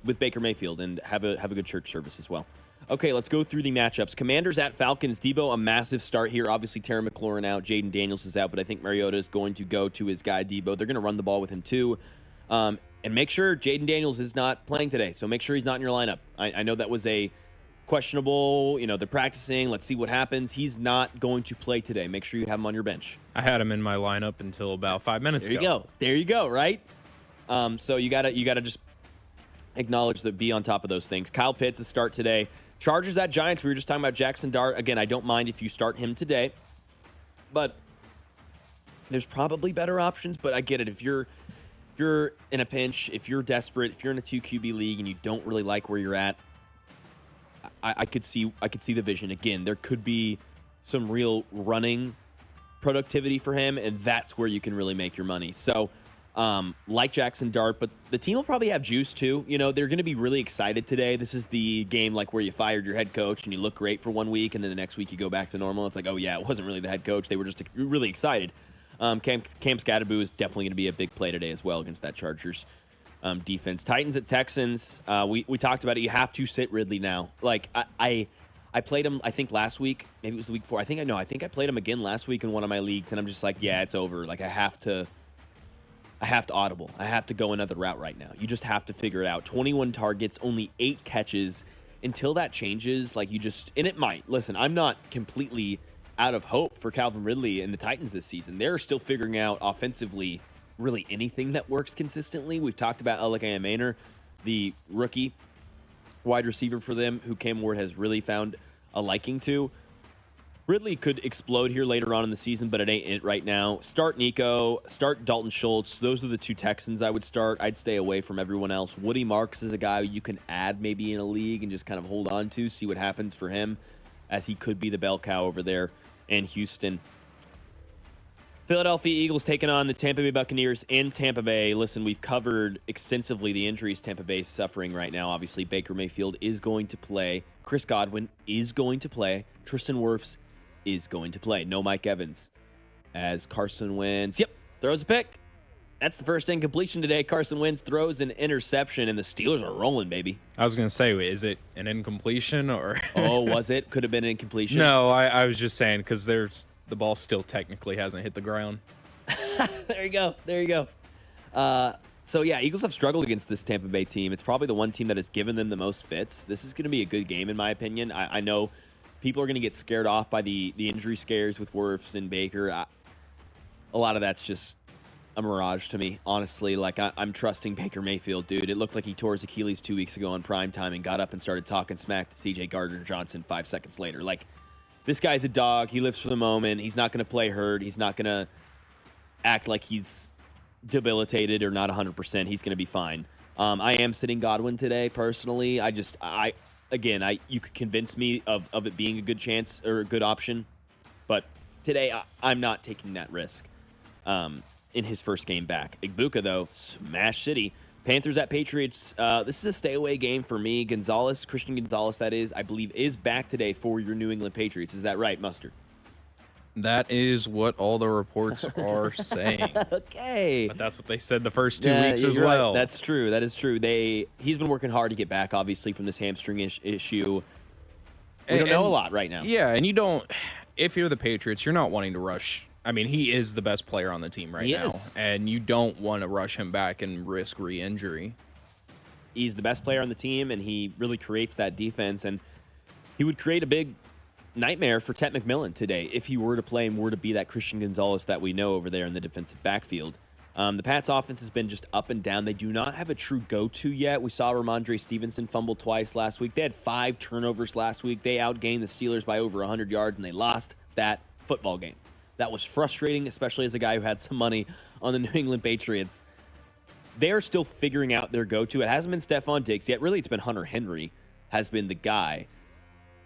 with Baker Mayfield and have a good church service as well. Okay, let's go through the matchups. Commanders at Falcons. Debo, a massive start here. Obviously, Terry McLaurin out. Jaden Daniels is out, but I think Mariota is going to go to his guy, Debo. They're going to run the ball with him, too. And make sure Jaden Daniels is not playing today, so make sure he's not in your lineup. I know that was a questionable, they're practicing. Let's see what happens. He's not going to play today. Make sure you have him on your bench. I had him in my lineup until about 5 minutes ago. There you go, right? So you gotta just acknowledge that, be on top of those things. Kyle Pitts is start today. Chargers at Giants. We were just talking about Jackson Dart. Again, I don't mind if you start him today, but there's probably better options. But I get it. If you're in a pinch, if you're desperate, if you're in a 2 QB league and you don't really like where you're at, I could see the vision. Again, there could be some real running productivity for him, and that's where you can really make your money. So, like Jackson Dart, but the team will probably have juice too. You know, they're going to be really excited today. This is the game like where you fired your head coach and you look great for 1 week, and then the next week you go back to normal. It's like, oh yeah, it wasn't really the head coach. They were just really excited. Cam Scatterboo is definitely going to be a big play today as well against that Chargers defense. Titans at Texans. We talked about it. You have to sit Ridley now. Like I played him, I think last week. Maybe it was the week before. I think I played him again last week in one of my leagues, and I'm just like, yeah, it's over. Like I have to audible. I have to go another route right now. You just have to figure it out. 21 targets, only 8 catches. Until that changes, like and it might. Listen, I'm not completely out of hope for Calvin Ridley and the Titans this season. They're still figuring out offensively really anything that works consistently. We've talked about Elikay Maynor, the rookie wide receiver for them, who Cam Ward has really found a liking to. Ridley could explode here later on in the season, but it ain't it right now. Start Nico, start Dalton Schultz. Those are the 2 Texans I would start. I'd stay away from everyone else. Woody Marks is a guy you can add maybe in a league and just kind of hold on to, see what happens for him, as he could be the bell cow over there in Houston. Philadelphia Eagles taking on the Tampa Bay Buccaneers in Tampa Bay. Listen, we've covered extensively the injuries Tampa Bay is suffering right now. Obviously, Baker Mayfield is going to play. Chris Godwin is going to play. Tristan Wirfs is going to play. No Mike Evans. As Carson Wentz, throws a pick. That's the first incompletion today. Carson Wentz throws an interception, and the Steelers are rolling, baby. I was going to say, is it an incompletion or? Oh, was it? Could have been an incompletion. No, I was just saying because the ball still technically hasn't hit the ground. There you go. So, yeah, Eagles have struggled against this Tampa Bay team. It's probably the one team that has given them the most fits. This is going to be a good game, in my opinion. I know people are going to get scared off by the injury scares with Wirfs and Baker. A lot of that's just a mirage to me, honestly. Like, I'm trusting Baker Mayfield, dude. It looked like he tore his Achilles 2 weeks ago on primetime and got up and started talking smack to C.J. Gardner-Johnson 5 seconds later. Like, this guy's a dog. He lives for the moment. He's not going to play hurt. He's not going to act like he's debilitated or not 100%. He's going to be fine. I am sitting Godwin today, personally. You could convince me of it being a good chance or a good option, but today I'm not taking that risk in his first game back. Igbuka, though, smash city. Panthers at Patriots. This is a stay-away game for me. Christian Gonzalez, that is, I believe, is back today for your New England Patriots. Is that right, Mustard? That is what all the reports are saying. Okay. But that's what they said the first 2 weeks as well. Right. That's true. That is true. He's been working hard to get back, obviously, from this hamstring issue. We don't know a lot right now. Yeah, and if you're the Patriots, you're not wanting to rush. I mean, he is the best player on the team right now. And you don't want to rush him back and risk re-injury. He's the best player on the team, and he really creates that defense. And he would create a big nightmare for Ted McMillan today if he were to play and were to be that Christian Gonzalez that we know over there in the defensive backfield. The Pats offense has been just up and down. They do not have a true go-to yet. We saw Ramondre Stevenson fumble twice last week. They had 5 turnovers last week. They outgained the Steelers by over 100 yards, and they lost that football game. That was frustrating, especially as a guy who had some money on the New England Patriots. They're still figuring out their go-to. It hasn't been Stephon Diggs yet. Really, it's been Hunter Henry has been the guy.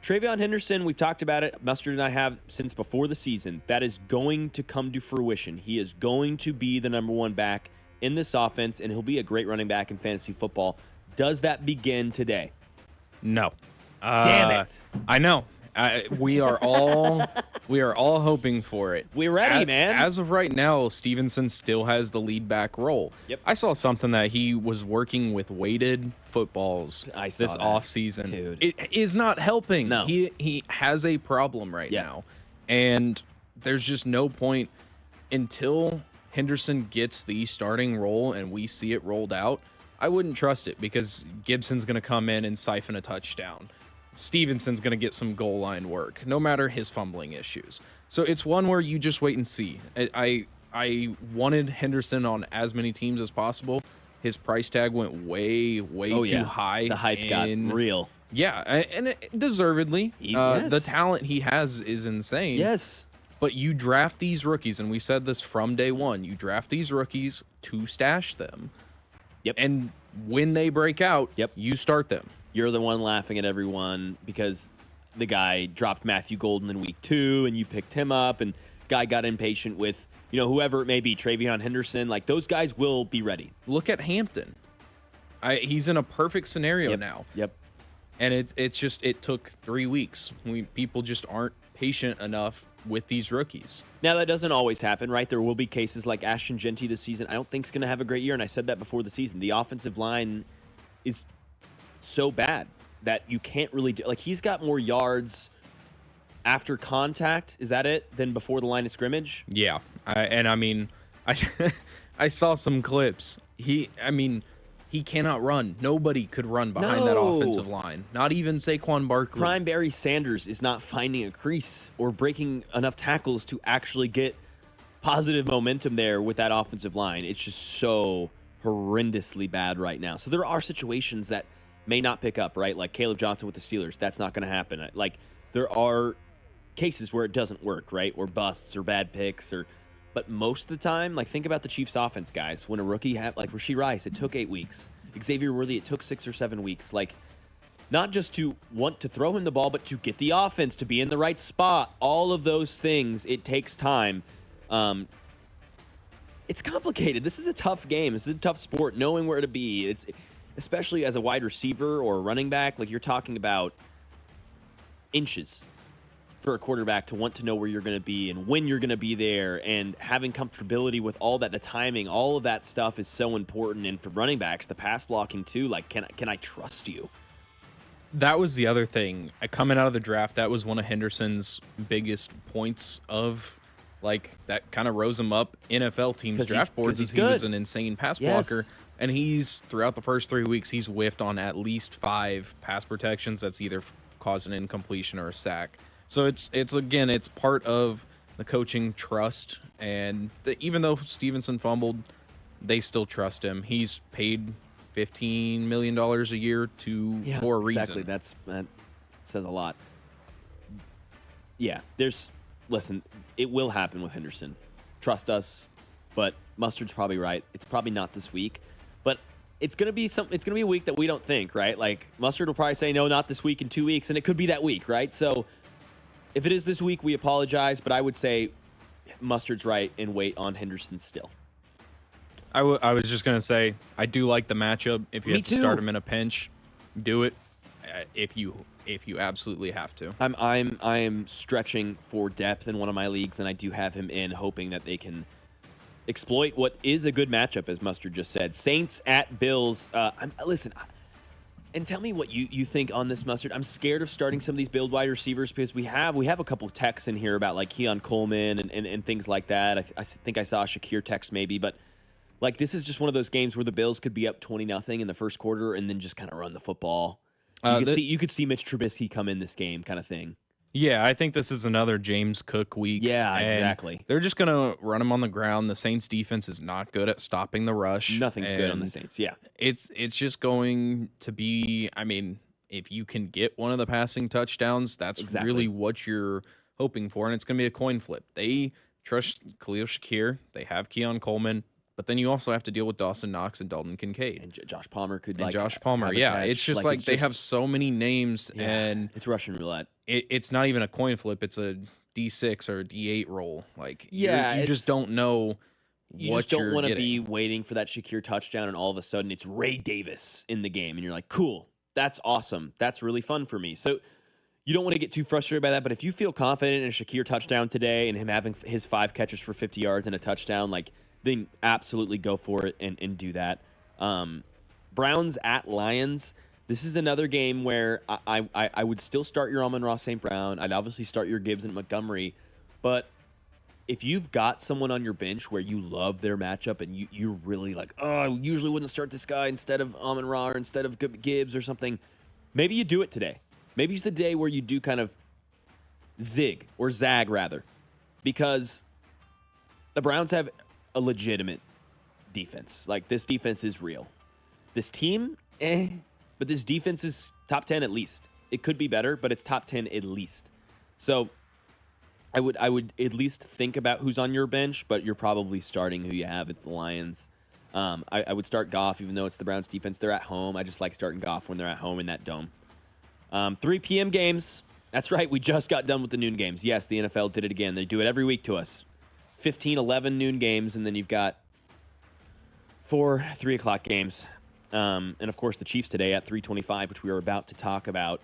TreVeyon Henderson, we've talked about it. Mustard and I have since before the season. That is going to come to fruition. He is going to be the number 1 back in this offense, and he'll be a great running back in fantasy football. Does that begin today? No. Damn it. I know. We are all hoping for it. We're ready, man. As of right now, Stevenson still has the lead back role. Yep. I saw something that he was working with weighted footballs this offseason. Dude. It is not helping. No. He has a problem right now. And there's just no point until Henderson gets the starting role and we see it rolled out. I wouldn't trust it because Gibson's going to come in and siphon a touchdown. Stevenson's going to get some goal line work, no matter his fumbling issues. So it's one where you just wait and see. I wanted Henderson on as many teams as possible. His price tag went way too high. The hype got real. Yeah, and deservedly. Yes. The talent he has is insane. Yes. But you draft these rookies, and we said this from day one, you draft these rookies to stash them. Yep. And when they break out, you start them. You're the one laughing at everyone because the guy dropped Matthew Golden in week 2 and you picked him up, and guy got impatient with, whoever it may be, Travion Henderson. Like, those guys will be ready. Look at Hampton. He's in a perfect scenario now. Yep. And it took 3 weeks. People just aren't patient enough with these rookies. Now, that doesn't always happen, right? There will be cases like Ashton Genty this season. I don't think is going to have a great year, and I said that before the season. The offensive line is so bad that you can't really do. Like, he's got more yards after contact, is that it, than before the line of scrimmage? Yeah. I saw some clips. He cannot run. Nobody could run behind that offensive line. Not even Saquon Barkley. Prime Barry Sanders is not finding a crease or breaking enough tackles to actually get positive momentum there with that offensive line. It's just so horrendously bad right now. So there are situations that may not pick up, right? Like Caleb Johnson with the Steelers. That's not going to happen. Like, there are cases where it doesn't work, right? Or busts or bad picks But most of the time, like, think about the Chiefs offense, guys. When a rookie had, like Rashee Rice, it took 8 weeks. Xavier Worthy, it took 6 or 7 weeks. Like, not just to want to throw him the ball, but to get the offense to be in the right spot. All of those things, it takes time. It's complicated. This is a tough game. This is a tough sport, knowing where to be. It's especially as a wide receiver or a running back. Like, you're talking about inches for a quarterback to want to know where you're going to be and when you're going to be there, and having comfortability with all that, the timing, all of that stuff is so important. And for running backs, the pass blocking too, like, can I trust you? That was the other thing. Coming out of the draft, that was one of Henderson's biggest points of, like, that kind of rose him up NFL teams' draft boards, as he was an insane pass blocker. And throughout the first 3 weeks, he's whiffed on at least 5 pass protections that's either caused an incompletion or a sack. So it's part of the coaching trust, and even though Stevenson fumbled, they still trust him. He's paid $15 million a year for a reason. Exactly. That says a lot. Yeah, listen, it will happen with Henderson. Trust us, but Mustard's probably right. It's probably not this week, but it's gonna be a week that we don't think, right? Like, Mustard will probably say no, not this week, in 2 weeks, and it could be that week, right? So if it is this week, we apologize, but I would say Mustard's right and wait on Henderson still. I was just going to say, I do like the matchup. If you have to start him in a pinch, do it. If you absolutely have to. I am stretching for depth in one of my leagues, and I do have him in, hoping that they can exploit what is a good matchup, as Mustard just said. Saints at Bills. Listen, and tell me what you think on this, Mustard. I'm scared of starting some of these build wide receivers because we have a couple texts in here about, like, Keon Coleman and things like that. I think I saw a Shakir text maybe, but, like, this is just one of those games where the Bills could be up 20-0 in the first quarter and then just kind of run the football. You could see Mitch Trubisky come in this game, kind of thing. Yeah, I think this is another James Cook week. Yeah, exactly. They're just going to run him on the ground. The Saints defense is not good at stopping the rush. Nothing's good on the Saints, yeah. It's just going to be, if you can get one of the passing touchdowns, that's really what you're hoping for, and it's going to be a coin flip. They trust Khalil Shakir. They have Keon Coleman. But then you also have to deal with Dawson Knox and Dalton Kincaid. And Josh Palmer could, yeah. It's just like they have so many names, and it's Russian roulette. It's not even a coin flip. It's a D6 or a D8 roll. Like, you just don't know you just don't want to be waiting for that Shakir touchdown, and all of a sudden it's Ray Davis in the game, and you're like, cool, that's awesome. That's really fun for me. So you don't want to get too frustrated by that, but if you feel confident in a Shakir touchdown today and him having his 5 catches for 50 yards and a touchdown, like, then absolutely go for it and do that. Browns at Lions. This is another game where I would still start your Amon-Ra St. Brown. I'd obviously start your Gibbs and Montgomery. But if you've got someone on your bench where you love their matchup and you're really like, oh, I usually wouldn't start this guy instead of Amon-Ra or instead of Gibbs or something, maybe you do it today. Maybe it's the day where you do kind of zig or zag, rather, because the Browns have a legitimate defense. Like, this defense is real. This team, but this defense is top 10 at least. It could be better, but it's top 10 at least. So I would at least think about who's on your bench, but you're probably starting who you have. It's the Lions. I would start Goff, even though it's the Browns defense. They're at home. I just like starting Goff when they're at home in that dome. 3 p.m. games. That's right. We just got done with the noon games. Yes, the NFL did it again. They do it every week to us. 15, 11 noon games, and then you've got 4 3 o'clock games. And, of course, the Chiefs today at 3:25, which we are about to talk about.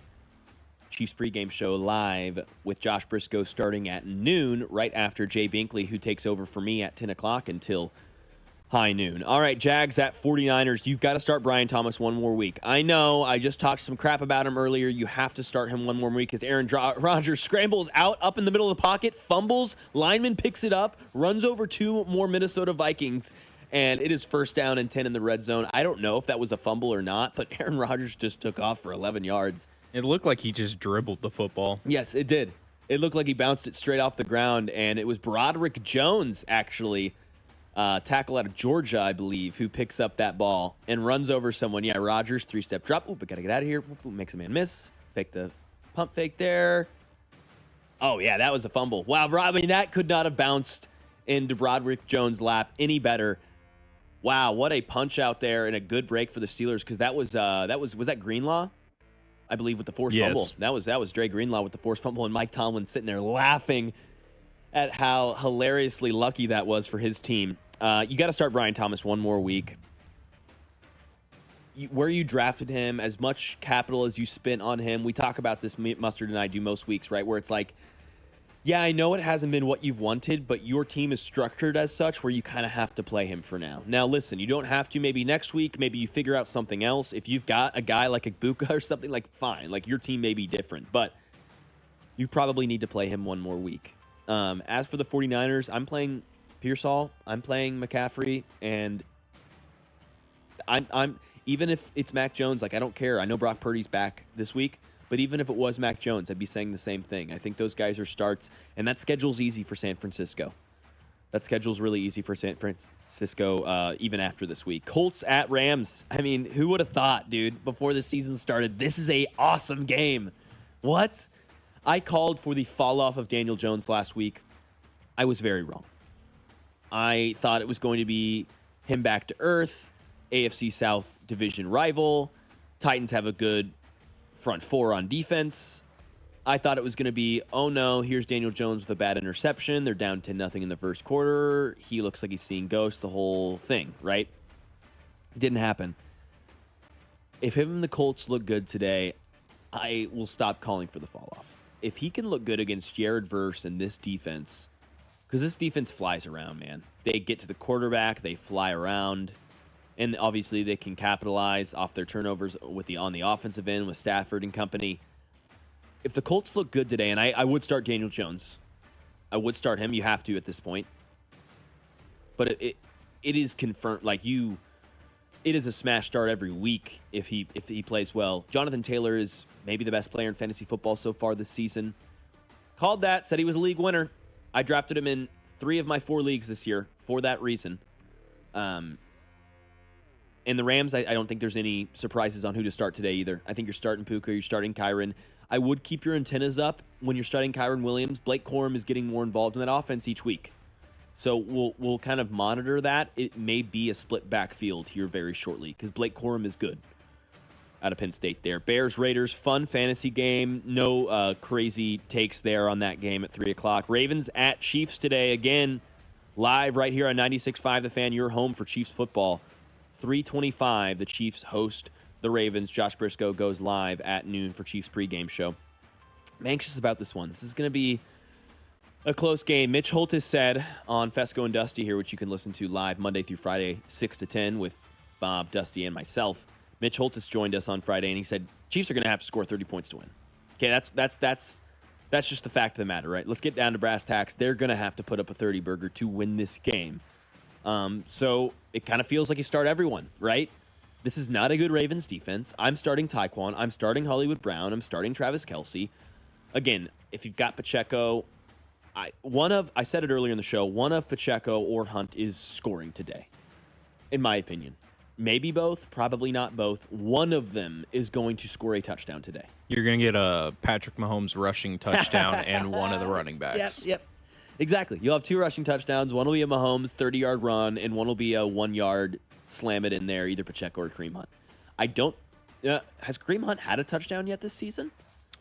Chiefs pregame show live with Josh Briscoe starting at noon, right after Jay Binkley, who takes over for me at 10 o'clock until high noon. All right, Jags at 49ers. You've got to start Brian Thomas one more week. I know I just talked some crap about him earlier. You have to start him one more week because Aaron Rodgers scrambles out up in the middle of the pocket, fumbles, lineman picks it up, runs over 2 more Minnesota Vikings, and it is first down and 10 in the red zone. I don't know if that was a fumble or not, but Aaron Rodgers just took off for 11 yards. It looked like he just dribbled the football. Yes, it did. It looked like he bounced it straight off the ground, and it was Broderick Jones, actually, tackle out of Georgia, I believe, who picks up that ball and runs over someone. Yeah, Rodgers, 3-step drop. Oop, I got to get out of here. Oop, makes a man miss. Fake the pump fake there. Oh, yeah, that was a fumble. Wow, I mean, that could not have bounced into Broderick Jones' lap any better. Wow, what a punch out there and a good break for the Steelers because was that Greenlaw? I believe with the forced fumble. That was Dre Greenlaw with the forced fumble, and Mike Tomlin sitting there laughing at how hilariously lucky that was for his team. You got to start Brian Thomas one more week. Where you drafted him, as much capital as you spent on him, we talk about this, Mustard and I do most weeks, right? Where it's like, yeah, I know it hasn't been what you've wanted, but your team is structured as such where you kind of have to play him for now. Now, listen, you don't have to. Maybe next week, maybe you figure out something else. If you've got a guy like Igbuka or something, like, fine. Like, your team may be different, but you probably need to play him one more week. As for the 49ers, I'm playing Pearsall. I'm playing McCaffrey, and I'm even if it's Mac Jones, like, I don't care. I know Brock Purdy's back this week. But even if it was Mac Jones, I'd be saying the same thing. I think those guys are starts, and that schedule's easy for San Francisco. That schedule's really easy for San Francisco even after this week. Colts at Rams. I mean, who would have thought, dude, before the season started, this is a awesome game. What? I called for the fall-off of Daniel Jones last week. I was very wrong. I thought it was going to be him back to earth, AFC South division rival. Titans have a good front four on defense. I thought it was going to be, oh no, here's Daniel Jones with a bad interception. They're down 10-0 in the first quarter. He looks like he's seeing ghosts, the whole thing, right? Didn't happen. If him and the Colts look good today, I will stop calling for the fall off. If he can look good against Jared Verse and this defense, because this defense flies around, man. They get to the quarterback, they fly around. And obviously they can capitalize off their turnovers on the offensive end with Stafford and company. If the Colts look good today, and I would start Daniel Jones. I would start him. You have to at this point. But it is confirmed. It is a smash start every week if he plays well. Jonathan Taylor is maybe the best player in fantasy football so far this season. Called that, said he was a league winner. I drafted him in 3 of my 4 leagues this year for that reason. And the Rams, I don't think there's any surprises on who to start today either. I think you're starting Puka, you're starting Kyron. I would keep your antennas up when you're starting Kyron Williams. Blake Corum is getting more involved in that offense each week. So we'll kind of monitor that. It may be a split backfield here very shortly because Blake Corum is good out of Penn State there. Bears-Raiders, fun fantasy game. No crazy takes there on that game at 3 o'clock. Ravens at Chiefs today. Again, live right here on 96.5 The Fan, your home for Chiefs football. 3:25, the Chiefs host the Ravens. Josh Briscoe goes live at noon for Chiefs pregame show. I'm anxious about this one. This is going to be a close game. Mitch Holtis said on Fesco and Dusty here, which you can listen to live Monday through Friday, 6 to 10 with Bob, Dusty, and myself. Mitch Holtis joined us on Friday, and he said, Chiefs are going to have to score 30 points to win. Okay, that's just the fact of the matter, right? Let's get down to brass tacks. They're going to have to put up a 30-burger to win this game. So it kind of feels like you start everyone, right? This is not a good Ravens defense. I'm starting Tyquan. I'm starting Hollywood Brown. I'm starting Travis Kelce. Again, if you've got Pacheco, I said it earlier in the show, one of Pacheco or Hunt is scoring today, in my opinion. Maybe both, probably not both. One of them is going to score a touchdown today. You're going to get a Patrick Mahomes rushing touchdown and one of the running backs. Yep. Exactly. You'll have 2 rushing touchdowns. One will be a Mahomes 30-yard run, and one will be a 1-yard slam it in there, either Pacheco or Kareem Hunt. Has Kareem Hunt had a touchdown yet this season?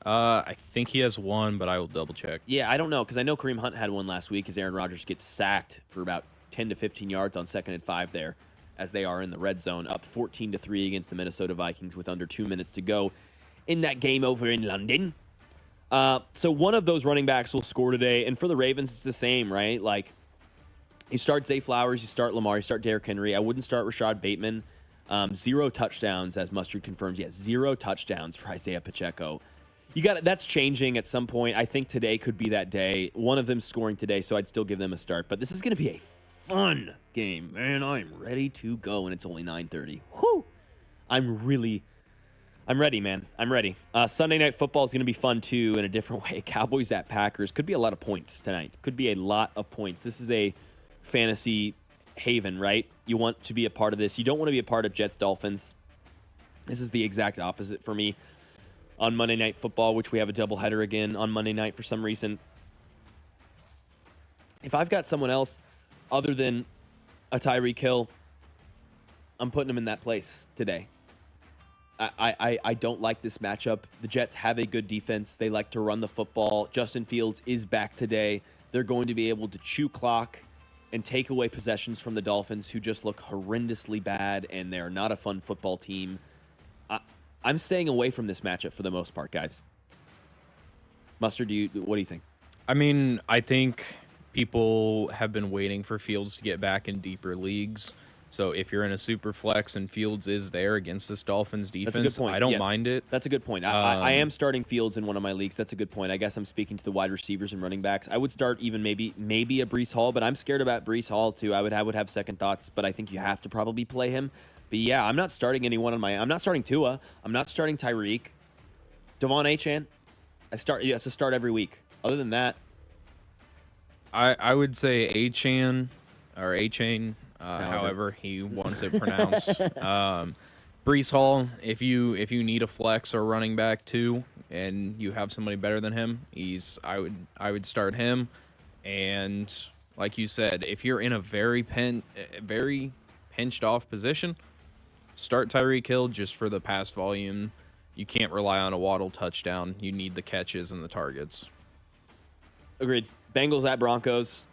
I think he has one, but I will double check. Yeah, I don't know, because I know Kareem Hunt had one last week as Aaron Rodgers gets sacked for about 10 to 15 yards on 2nd and 5 there as they are in the red zone, up 14-3 against the Minnesota Vikings with under 2 minutes to go in that game over in London. So one of those running backs will score today, and for the Ravens, it's the same, right? Like, you start Zay Flowers, you start Lamar, you start Derrick Henry. I wouldn't start Rashad Bateman. 0 touchdowns, as Mustard confirms. Yeah, 0 touchdowns for Isaiah Pacheco. That's changing at some point. I think today could be that day. One of them scoring today, so I'd still give them a start. But this is going to be a fun game, man. I'm ready to go, and it's only 9:30. Whew! I'm ready, man. I'm ready. Sunday Night Football is going to be fun, too, in a different way. Cowboys at Packers. Could be a lot of points tonight. Could be a lot of points. This is a fantasy haven, right? You want to be a part of this. You don't want to be a part of Jets-Dolphins. This is the exact opposite for me on Monday Night Football, which we have a doubleheader again on Monday night for some reason. If I've got someone else other than a Tyreek Hill, I'm putting him in that place today. I don't like this matchup. The Jets have a good defense. They like to run the football. Justin Fields is back today. They're going to be able to chew clock and take away possessions from the Dolphins, who just look horrendously bad, and they're not a fun football team. I'm staying away from this matchup for the most part, guys. Mustard, what do you think? I mean, I think people have been waiting for Fields to get back in deeper leagues. So if you're in a super flex and Fields is there against this Dolphins defense, that's a good point. I don't mind it. That's a good point. I am starting Fields in one of my leagues. That's a good point. I guess I'm speaking to the wide receivers and running backs. I would start even maybe a Breece Hall, but I'm scared about Breece Hall too. I would have second thoughts, but I think you have to probably play him. But yeah, I'm not starting anyone on I'm not starting Tua. I'm not starting Tyreek. Devon Achane. He has to start every week. Other than that, I would say Achane or Achane. However he wants it pronounced. Breece Hall, if you need a flex or running back too, and you have somebody better than him, I would start him. And like you said, if you're in a very pinched off position, start Tyreek Hill just for the pass volume. You can't rely on a Waddle touchdown. You need the catches and the targets. Agreed. Bengals at Broncos.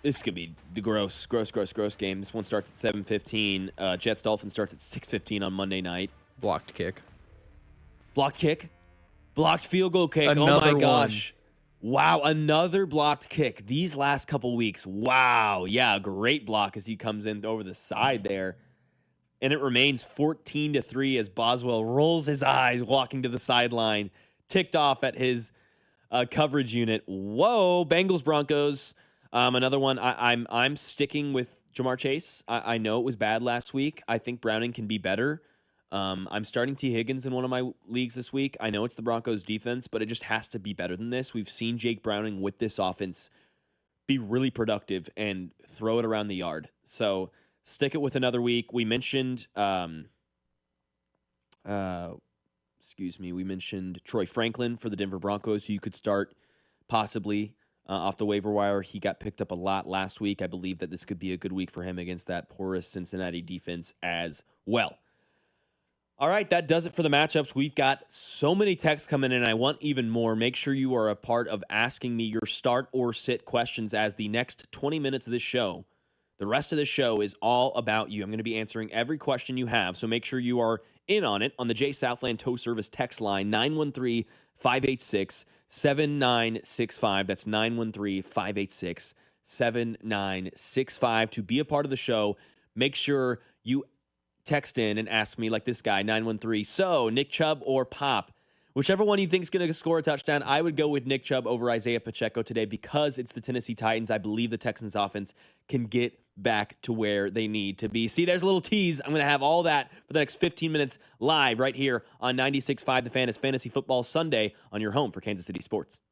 This could be the gross game. This one starts at 7:15. Jets-Dolphins starts at 6:15 on Monday night. Blocked kick. Blocked field goal kick. Another oh, my gosh. Wow, another blocked kick. These last couple weeks. Wow. Yeah, great block as he comes in over the side there. And it remains 14-3 as Boswell rolls his eyes walking to the sideline. Ticked off at his coverage unit. Whoa, Bengals-Broncos. Another one, I'm sticking with Jamar Chase. I know it was bad last week. I think Browning can be better. I'm starting T. Higgins in one of my leagues this week. I know it's the Broncos defense, but it just has to be better than this. We've seen Jake Browning with this offense be really productive and throw it around the yard. So stick it with another week. We mentioned, we mentioned Troy Franklin for the Denver Broncos, who you could start possibly off the waiver wire. He got picked up a lot last week. I believe that this could be a good week for him against that porous Cincinnati defense as well. All right, that does it for the matchups. We've got so many texts coming in, and I want even more. Make sure you are a part of asking me your start or sit questions, as the next 20 minutes of this show, the rest of this show is all about you. I'm going to be answering every question you have, so make sure you are in on it on the J Southland Tow Service text line, 913-586-7965. That's 913-586-7965 to be a part of the show. Make sure you text in and ask me, like this guy, 913, so Nick Chubb or Pop? Whichever one you think is going to score a touchdown, I would go with Nick Chubb over Isaiah Pacheco today because it's the Tennessee Titans. I believe the Texans offense can get back to where they need to be. See, there's a little tease. I'm going to have all that for the next 15 minutes live right here on 96.5 The Fan. It's Fantasy Football Sunday on your home for Kansas City sports.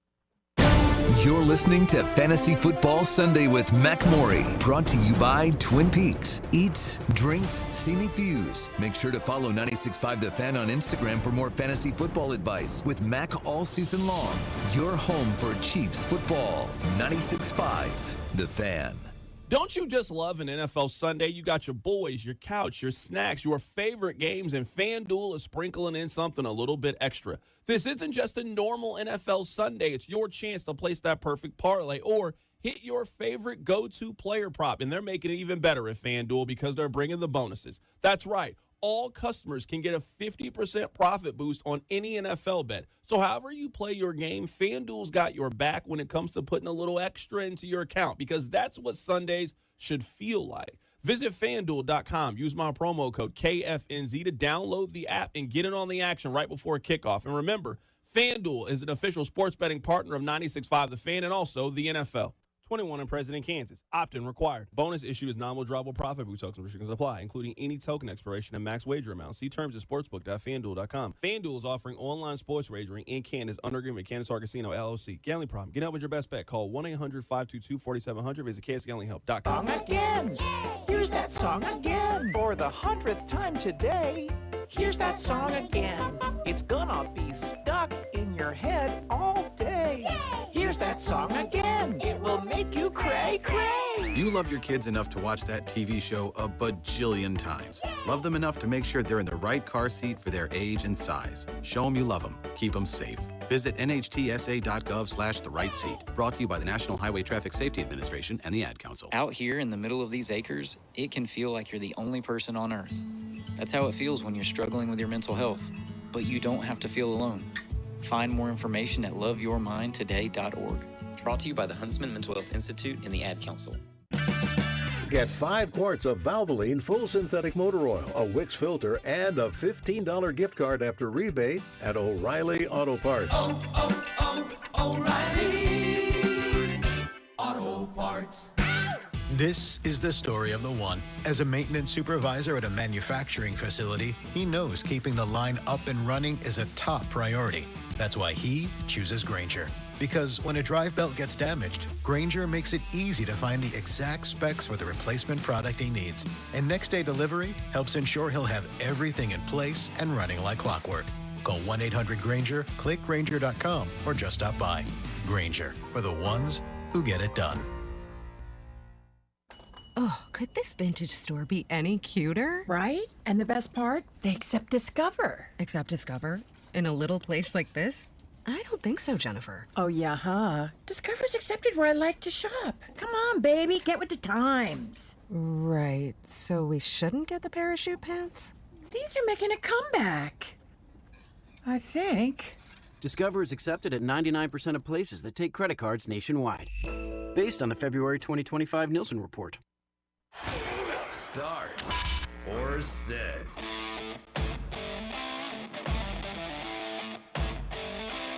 You're listening to Fantasy Football Sunday with Mac Morey, brought to you by Twin Peaks. Eats, drinks, scenic views. Make sure to follow 96.5 The Fan on Instagram for more fantasy football advice with Mac all season long. Your home for Chiefs football. 96.5 The Fan. Don't you just love an NFL Sunday? You got your boys, your couch, your snacks, your favorite games, and FanDuel is sprinkling in something a little bit extra. This isn't just a normal NFL Sunday. It's your chance to place that perfect parlay or hit your favorite go-to player prop, and they're making it even better at FanDuel because they're bringing the bonuses. That's right. All customers can get a 50% profit boost on any NFL bet. So however you play your game, FanDuel's got your back when it comes to putting a little extra into your account because that's what Sundays should feel like. Visit FanDuel.com. Use my promo code KFNZ to download the app and get in on the action right before kickoff. And remember, FanDuel is an official sports betting partner of 96.5 The Fan and also the NFL. 21 and present in Kansas. Opt-in required. Bonus issue is non-withdrawable profit boost. Tokens restrictions apply, including any token expiration and max wager amount. See terms at sportsbook.fanduel.com. FanDuel is offering online sports wagering in Kansas under agreement with Kansas Casino LLC. Gambling problem? Get out with your best bet. Call 1-800-522-4700. Visit kansasgamblinghelp.com. Song again. Here's that song again. For the 100th time today. Here's that song again. It's gonna be stuck in your head all day. Here's that song again. It will make you cray cray. You love your kids enough to watch that TV show a bajillion times. Love them enough to make sure they're in the right car seat for their age and size. Show them you love them. Keep them safe. Visit nhtsa.gov/the right seat. Brought to you by the National Highway Traffic Safety Administration and the Ad Council. Out here in the middle of these acres, it can feel like you're the only person on earth. That's how it feels when you're struggling with your mental health. But you don't have to feel alone. Find more information at loveyourmindtoday.org. Brought to you by the Huntsman Mental Health Institute and the Ad Council. Get 5 quarts of Valvoline Full Synthetic Motor Oil, a Wix filter, and a $15 gift card after rebate at O'Reilly Auto Parts. O'Reilly Auto Parts. This is the story of the one. As a maintenance supervisor at a manufacturing facility, he knows keeping the line up and running is a top priority. That's why he chooses Grainger. Because when a drive belt gets damaged, Grainger makes it easy to find the exact specs for the replacement product he needs. And next-day delivery helps ensure he'll have everything in place and running like clockwork. Call 1-800-GRAINGER, click Grainger.com, or just stop by. Grainger, for the ones who get it done. Oh, could this vintage store be any cuter? Right? And the best part? They accept Discover. Accept Discover? In a little place like this? I don't think so, Jennifer. Oh, yeah, huh? Discover's accepted where I like to shop. Come on, baby, get with the times. Right, so we shouldn't get the parachute pants? These are making a comeback. I think. Discover is accepted at 99% of places that take credit cards nationwide. Based on the February 2025 Nielsen report. Start or sit.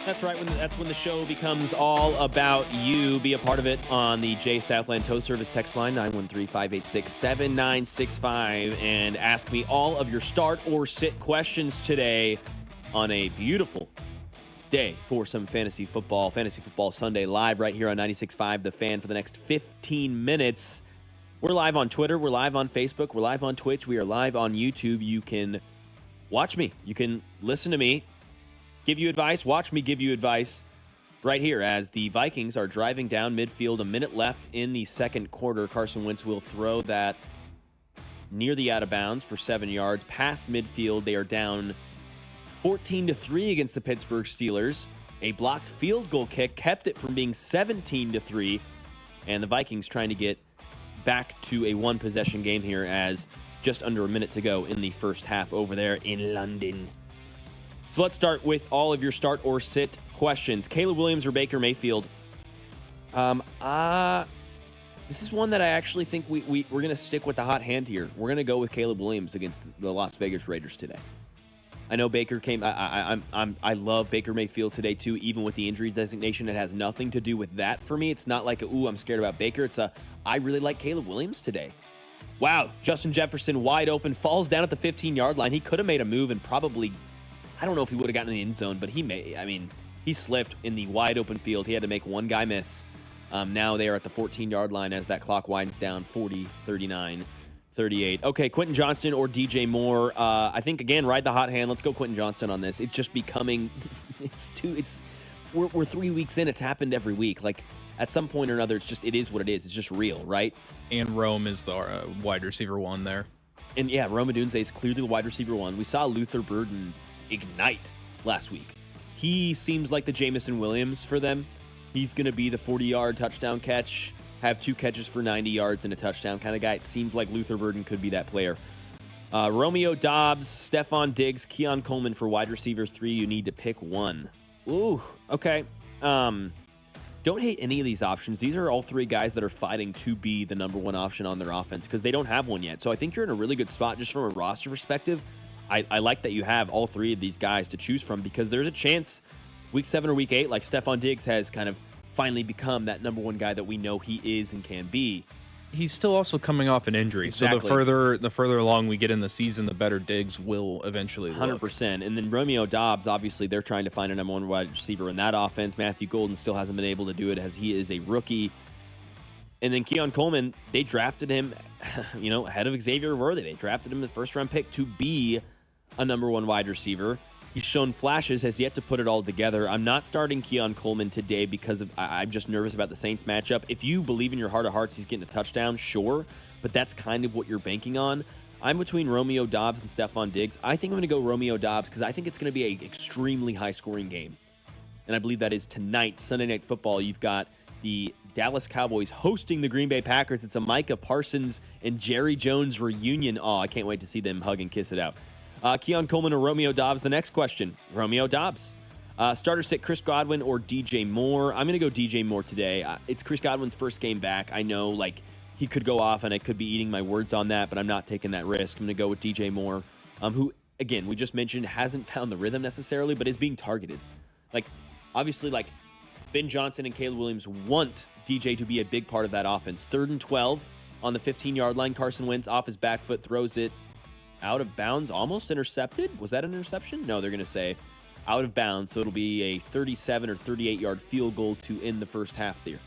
That's right. That's when the show becomes all about you. Be a part of it on the J Southland Tow Service text line, 913-586-7965, and ask me all of your start or sit questions today on a beautiful day for some fantasy football. Fantasy Football Sunday live right here on 96.5 The Fan for the next 15 minutes. We're live on Twitter. We're live on Facebook. We're live on Twitch. We are live on YouTube. You can watch me. You can listen to me. Give you advice, watch me give you advice right here as the Vikings are driving down midfield. A minute left in the second quarter. Carson Wentz will throw that near the out of bounds for 7 yards. Past midfield, they are down 14-3 against the Pittsburgh Steelers. A blocked field goal kick kept it from being 17-3. And the Vikings trying to get back to a one-possession game here as just under a minute to go in the first half over there in London. So let's start with all of your start or sit questions. Caleb Williams or Baker Mayfield? This is one that I actually think we're going to stick with the hot hand here. We're going to go with Caleb Williams against the Las Vegas Raiders today. I know Baker came. I love Baker Mayfield today too, even with the injuries designation. It has nothing to do with that for me. It's not like I'm scared about Baker. It's I really like Caleb Williams today. Wow, Justin Jefferson wide open, falls down at the 15-yard line. He could have made a move and probably. I don't know if he would have gotten in the end zone, but he slipped in the wide open field. He had to make one guy miss. Now they are at the 14-yard line as that clock widens down 40, 39, 38. Okay, Quentin Johnston or DJ Moore. I think, again, ride the hot hand. Let's go Quentin Johnston on this. It's just becoming we're 3 weeks in. It's happened every week. Like, at some point or another, it is what it is. It's just real, right? And Rome is the wide receiver one there. And yeah, Rome Odunze is clearly the wide receiver one. We saw Luther Burden ignite last week. He seems like the Jamison Williams for them. He's going to be the 40-yard touchdown catch, have 2 catches for 90 yards and a touchdown kind of guy. It seems like Luther Burden could be that player. Romeo Dobbs, Stephon Diggs, Keon Coleman for wide receiver 3. You need to pick one. Ooh, okay. Don't hate any of these options. These are all 3 guys that are fighting to be the number 1 option on their offense because they don't have one yet. So I think you're in a really good spot just from a roster perspective. I like that you have all 3 of these guys to choose from because there's a chance week 7 or week 8, like Stephon Diggs has kind of finally become that number 1 guy that we know he is and can be. He's still also coming off an injury. Exactly. So the further along we get in the season, the better Diggs will eventually look. 100%. And then Romeo Dobbs, obviously, they're trying to find a number 1 wide receiver in that offense. Matthew Golden still hasn't been able to do it as he is a rookie. And then Keon Coleman, they drafted him, ahead of Xavier Worthy. They drafted him the first-round pick to be a number 1 wide receiver. He's shown flashes, has yet to put it all together. I'm not starting Keon Coleman today because I'm just nervous about the Saints matchup. If you believe in your heart of hearts he's getting a touchdown, sure, but that's kind of what you're banking on. I'm between Romeo Dobbs and Stephon Diggs. I think I'm going to go Romeo Dobbs because I think it's going to be an extremely high-scoring game. And I believe that is tonight, Sunday Night Football. You've got the Dallas Cowboys hosting the Green Bay Packers. It's a Micah Parsons and Jerry Jones reunion. Oh, I can't wait to see them hug and kiss it out. Keon Coleman or Romeo Dobbs? The next question, Romeo Dobbs. Starter sit Chris Godwin or DJ Moore? I'm going to go DJ Moore today. It's Chris Godwin's first game back. I know, he could go off, and I could be eating my words on that, but I'm not taking that risk. I'm going to go with DJ Moore, who, again, we just mentioned hasn't found the rhythm necessarily, but is being targeted. Obviously, Ben Johnson and Caleb Williams want DJ to be a big part of that offense. 3rd and 12 on the 15-yard line. Carson Wentz off his back foot, throws it out of bounds, almost intercepted. Was that an interception? No, they're going to say out of bounds, so it'll be a 37 or 38-yard field goal to end the first half there.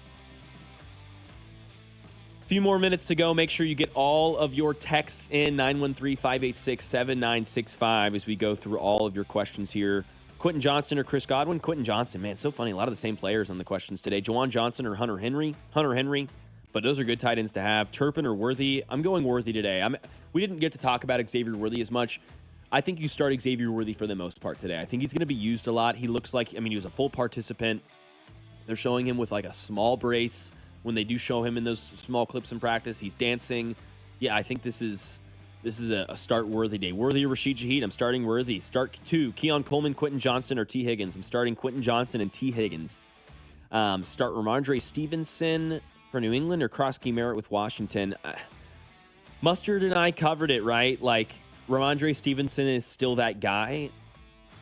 A few more minutes to go. Make sure you get all of your texts in 913-586-7965 as we go through all of your questions here. Quentin Johnston or Chris Godwin? Quentin Johnston, man, so funny. A lot of the same players on the questions today. Juwan Johnson or Hunter Henry? Hunter Henry. But those are good tight ends to have. Turpin or Worthy? I'm going Worthy today. We didn't get to talk about Xavier Worthy as much. I think you start Xavier Worthy for the most part today. I think he's going to be used a lot. He looks like, he was a full participant. They're showing him with a small brace. When they do show him in those small clips in practice, he's dancing. Yeah, I think this is a start Worthy day. Worthy or Rashid Shaheed? I'm starting Worthy. Start 2. Keon Coleman, Quentin Johnston, or T. Higgins? I'm starting Quentin Johnston and T. Higgins. Start Ramondre Stevenson for New England or Krosky Merritt with Washington. Mustard and I covered it, right? Ramondre Stevenson is still that guy.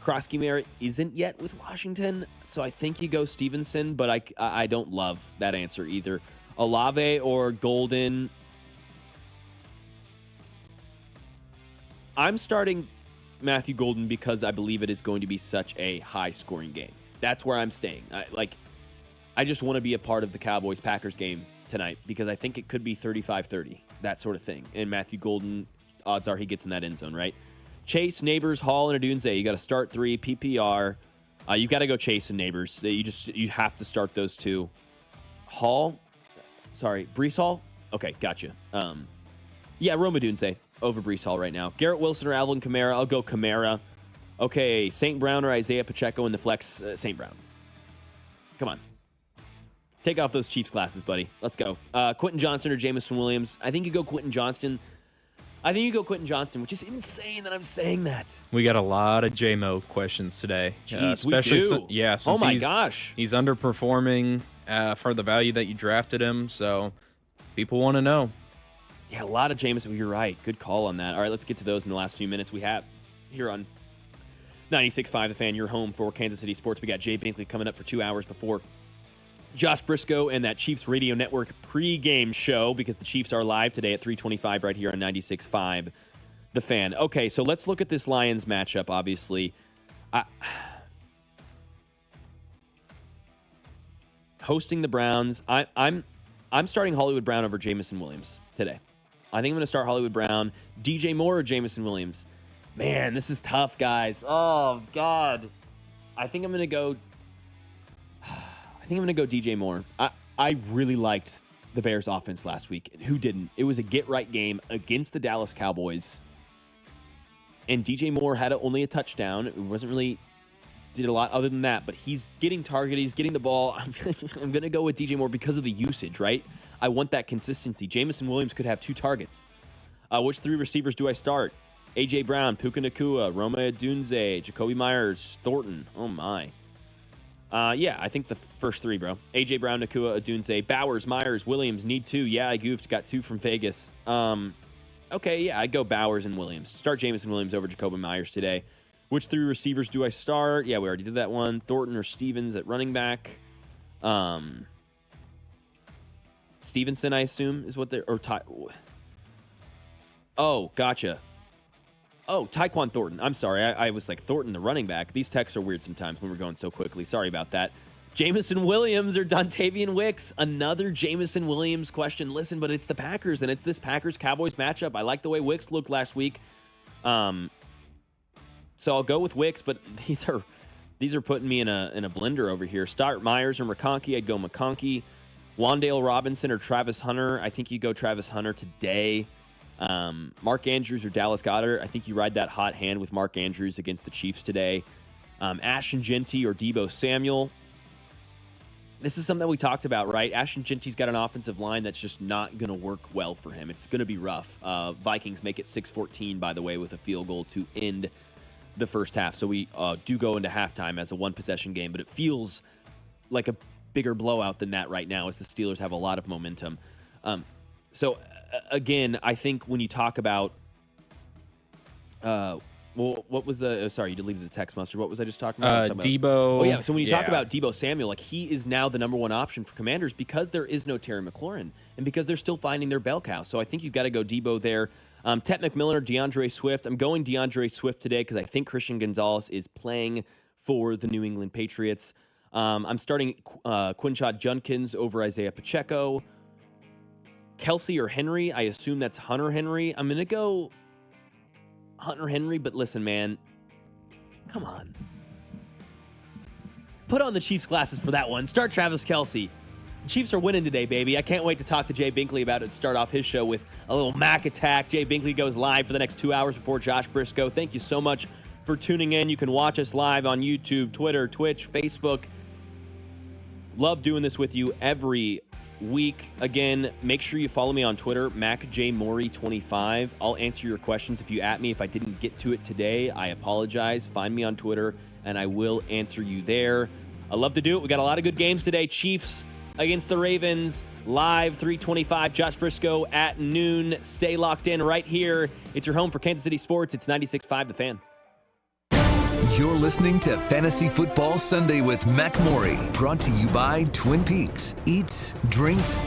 Krosky Merritt isn't yet with Washington, so I think you go Stevenson, but I don't love that answer either. Olave or Golden? I'm starting Matthew Golden because I believe it is going to be such a high-scoring game. That's where I'm staying. I just want to be a part of the Cowboys-Packers game tonight because I think it could be 35-30, that sort of thing. And Matthew Golden, odds are he gets in that end zone, right? Chase, Neighbors, Hall, and Odunze. You got to start 3, PPR. You got to go Chase and Neighbors. You have to start those 2. Breece Hall? Okay, gotcha. Rome Odunze over Breece Hall right now. Garrett Wilson or Alvin Kamara? I'll go Kamara. Okay, St. Brown or Isaiah Pacheco in the flex? St. Brown. Come on. Take off those Chiefs glasses, buddy. Let's go. Quentin Johnston or Jamison Williams? I think you go Quentin Johnston. Which is insane that I'm saying that. We got a lot of JMO questions today. Jeez, especially we do. Since oh, my gosh. He's underperforming for the value that you drafted him, so people want to know. Yeah, a lot of Jamison. You're right. Good call on that. All right, let's get to those in the last few minutes we have here on 96.5 The Fan, your home for Kansas City sports. We got Jay Binkley coming up for 2 hours before Josh Briscoe and that Chiefs Radio Network pregame show because the Chiefs are live today at 3:25 right here on 96.5 The Fan. Okay, so let's look at this Lions matchup, obviously. Hosting the Browns, I'm starting Hollywood Brown over Jamison Williams today. I think I'm going to start Hollywood Brown. DJ Moore or Jamison Williams? Man, this is tough, guys. Oh, God. I think I'm going to go I think I'm going to go DJ Moore. I really liked the Bears offense last week. Who didn't? It was a get-right game against the Dallas Cowboys. And DJ Moore had only a touchdown. It wasn't really did a lot other than that, but he's getting targeted. He's getting the ball. I'm going to go with DJ Moore because of the usage, right? I want that consistency. Jamison Williams could have 2 targets. Which 3 receivers do I start? A.J. Brown, Puka Nacua, Rome Odunze, Jacoby Myers, Thornton. Oh, my. Yeah, I think the first 3, bro. A.J. Brown, Nacua, Odunze, Bowers, Myers, Williams. Need 2. Yeah, I goofed. Got 2 from Vegas. Okay, yeah, I'd go Bowers and Williams. Start Jamison Williams over Jacoby Myers today. Which 3 receivers do I start? Yeah, we already did that one. Thornton or Stevens at running back. Stevenson, I assume, is what they're... Or Oh, gotcha. Oh, Tyquan Thornton. I'm sorry. I was like Thornton, the running back. These texts are weird sometimes when we're going so quickly. Sorry about that. Jamison Williams or Dontavian Wicks. Another Jamison Williams question. Listen, but it's the Packers, and it's this Packers-Cowboys matchup. I like the way Wicks looked last week. So I'll go with Wicks, but these are putting me in a blender over here. Start Myers or McConkey. I'd go McConkey. Wan'Dale Robinson or Travis Hunter. I think you go Travis Hunter today. Mark Andrews or Dallas Goedert. I think you ride that hot hand with Mark Andrews against the Chiefs today. Ashton Jeanty or Deebo Samuel. This is something that we talked about, right? Ashton Jeanty's got an offensive line that's just not going to work well for him. It's going to be rough. Vikings make it 6-14, by the way, with a field goal to end the first half. So we do go into halftime as a one-possession game, but it feels like a bigger blowout than that right now as the Steelers have a lot of momentum. Again, I think when you talk about, what was the? Sorry, you deleted the text, Mustard. What was I just talking about? Debo. Oh yeah. So when you talk about Deebo Samuel, like he is now the number 1 option for Commanders because there is no Terry McLaurin and because they're still finding their bell cow. So I think you've got to go Debo there. Ted McMillan or DeAndre Swift. I'm going DeAndre Swift today because I think Christian Gonzalez is playing for the New England Patriots. I'm starting Quinshad Judkins over Isaiah Pacheco. Kelsey or Henry, I assume that's Hunter Henry. I'm going to go Hunter Henry, but listen, man, come on. Put on the Chiefs glasses for that one. Start Travis Kelsey. The Chiefs are winning today, baby. I can't wait to talk to Jay Binkley about it. Start off his show with a little Mac attack. Jay Binkley goes live for the next 2 hours before Josh Briscoe. Thank you so much for tuning in. You can watch us live on YouTube, Twitter, Twitch, Facebook. Love doing this with you every week. Again, make sure you follow me on Twitter, MacJMorey25. I'll answer your questions if you at me. If I didn't get to it today, I apologize. Find me on Twitter, and I will answer you there. I love to do it. We got a lot of good games today. Chiefs against the Ravens, live 3:25. Josh Briscoe at noon. Stay locked in right here. It's your home for Kansas City sports. It's 96.5 The Fan. You're listening to Fantasy Football Sunday with Mac Morey, brought to you by Twin Peaks. Eats, drinks,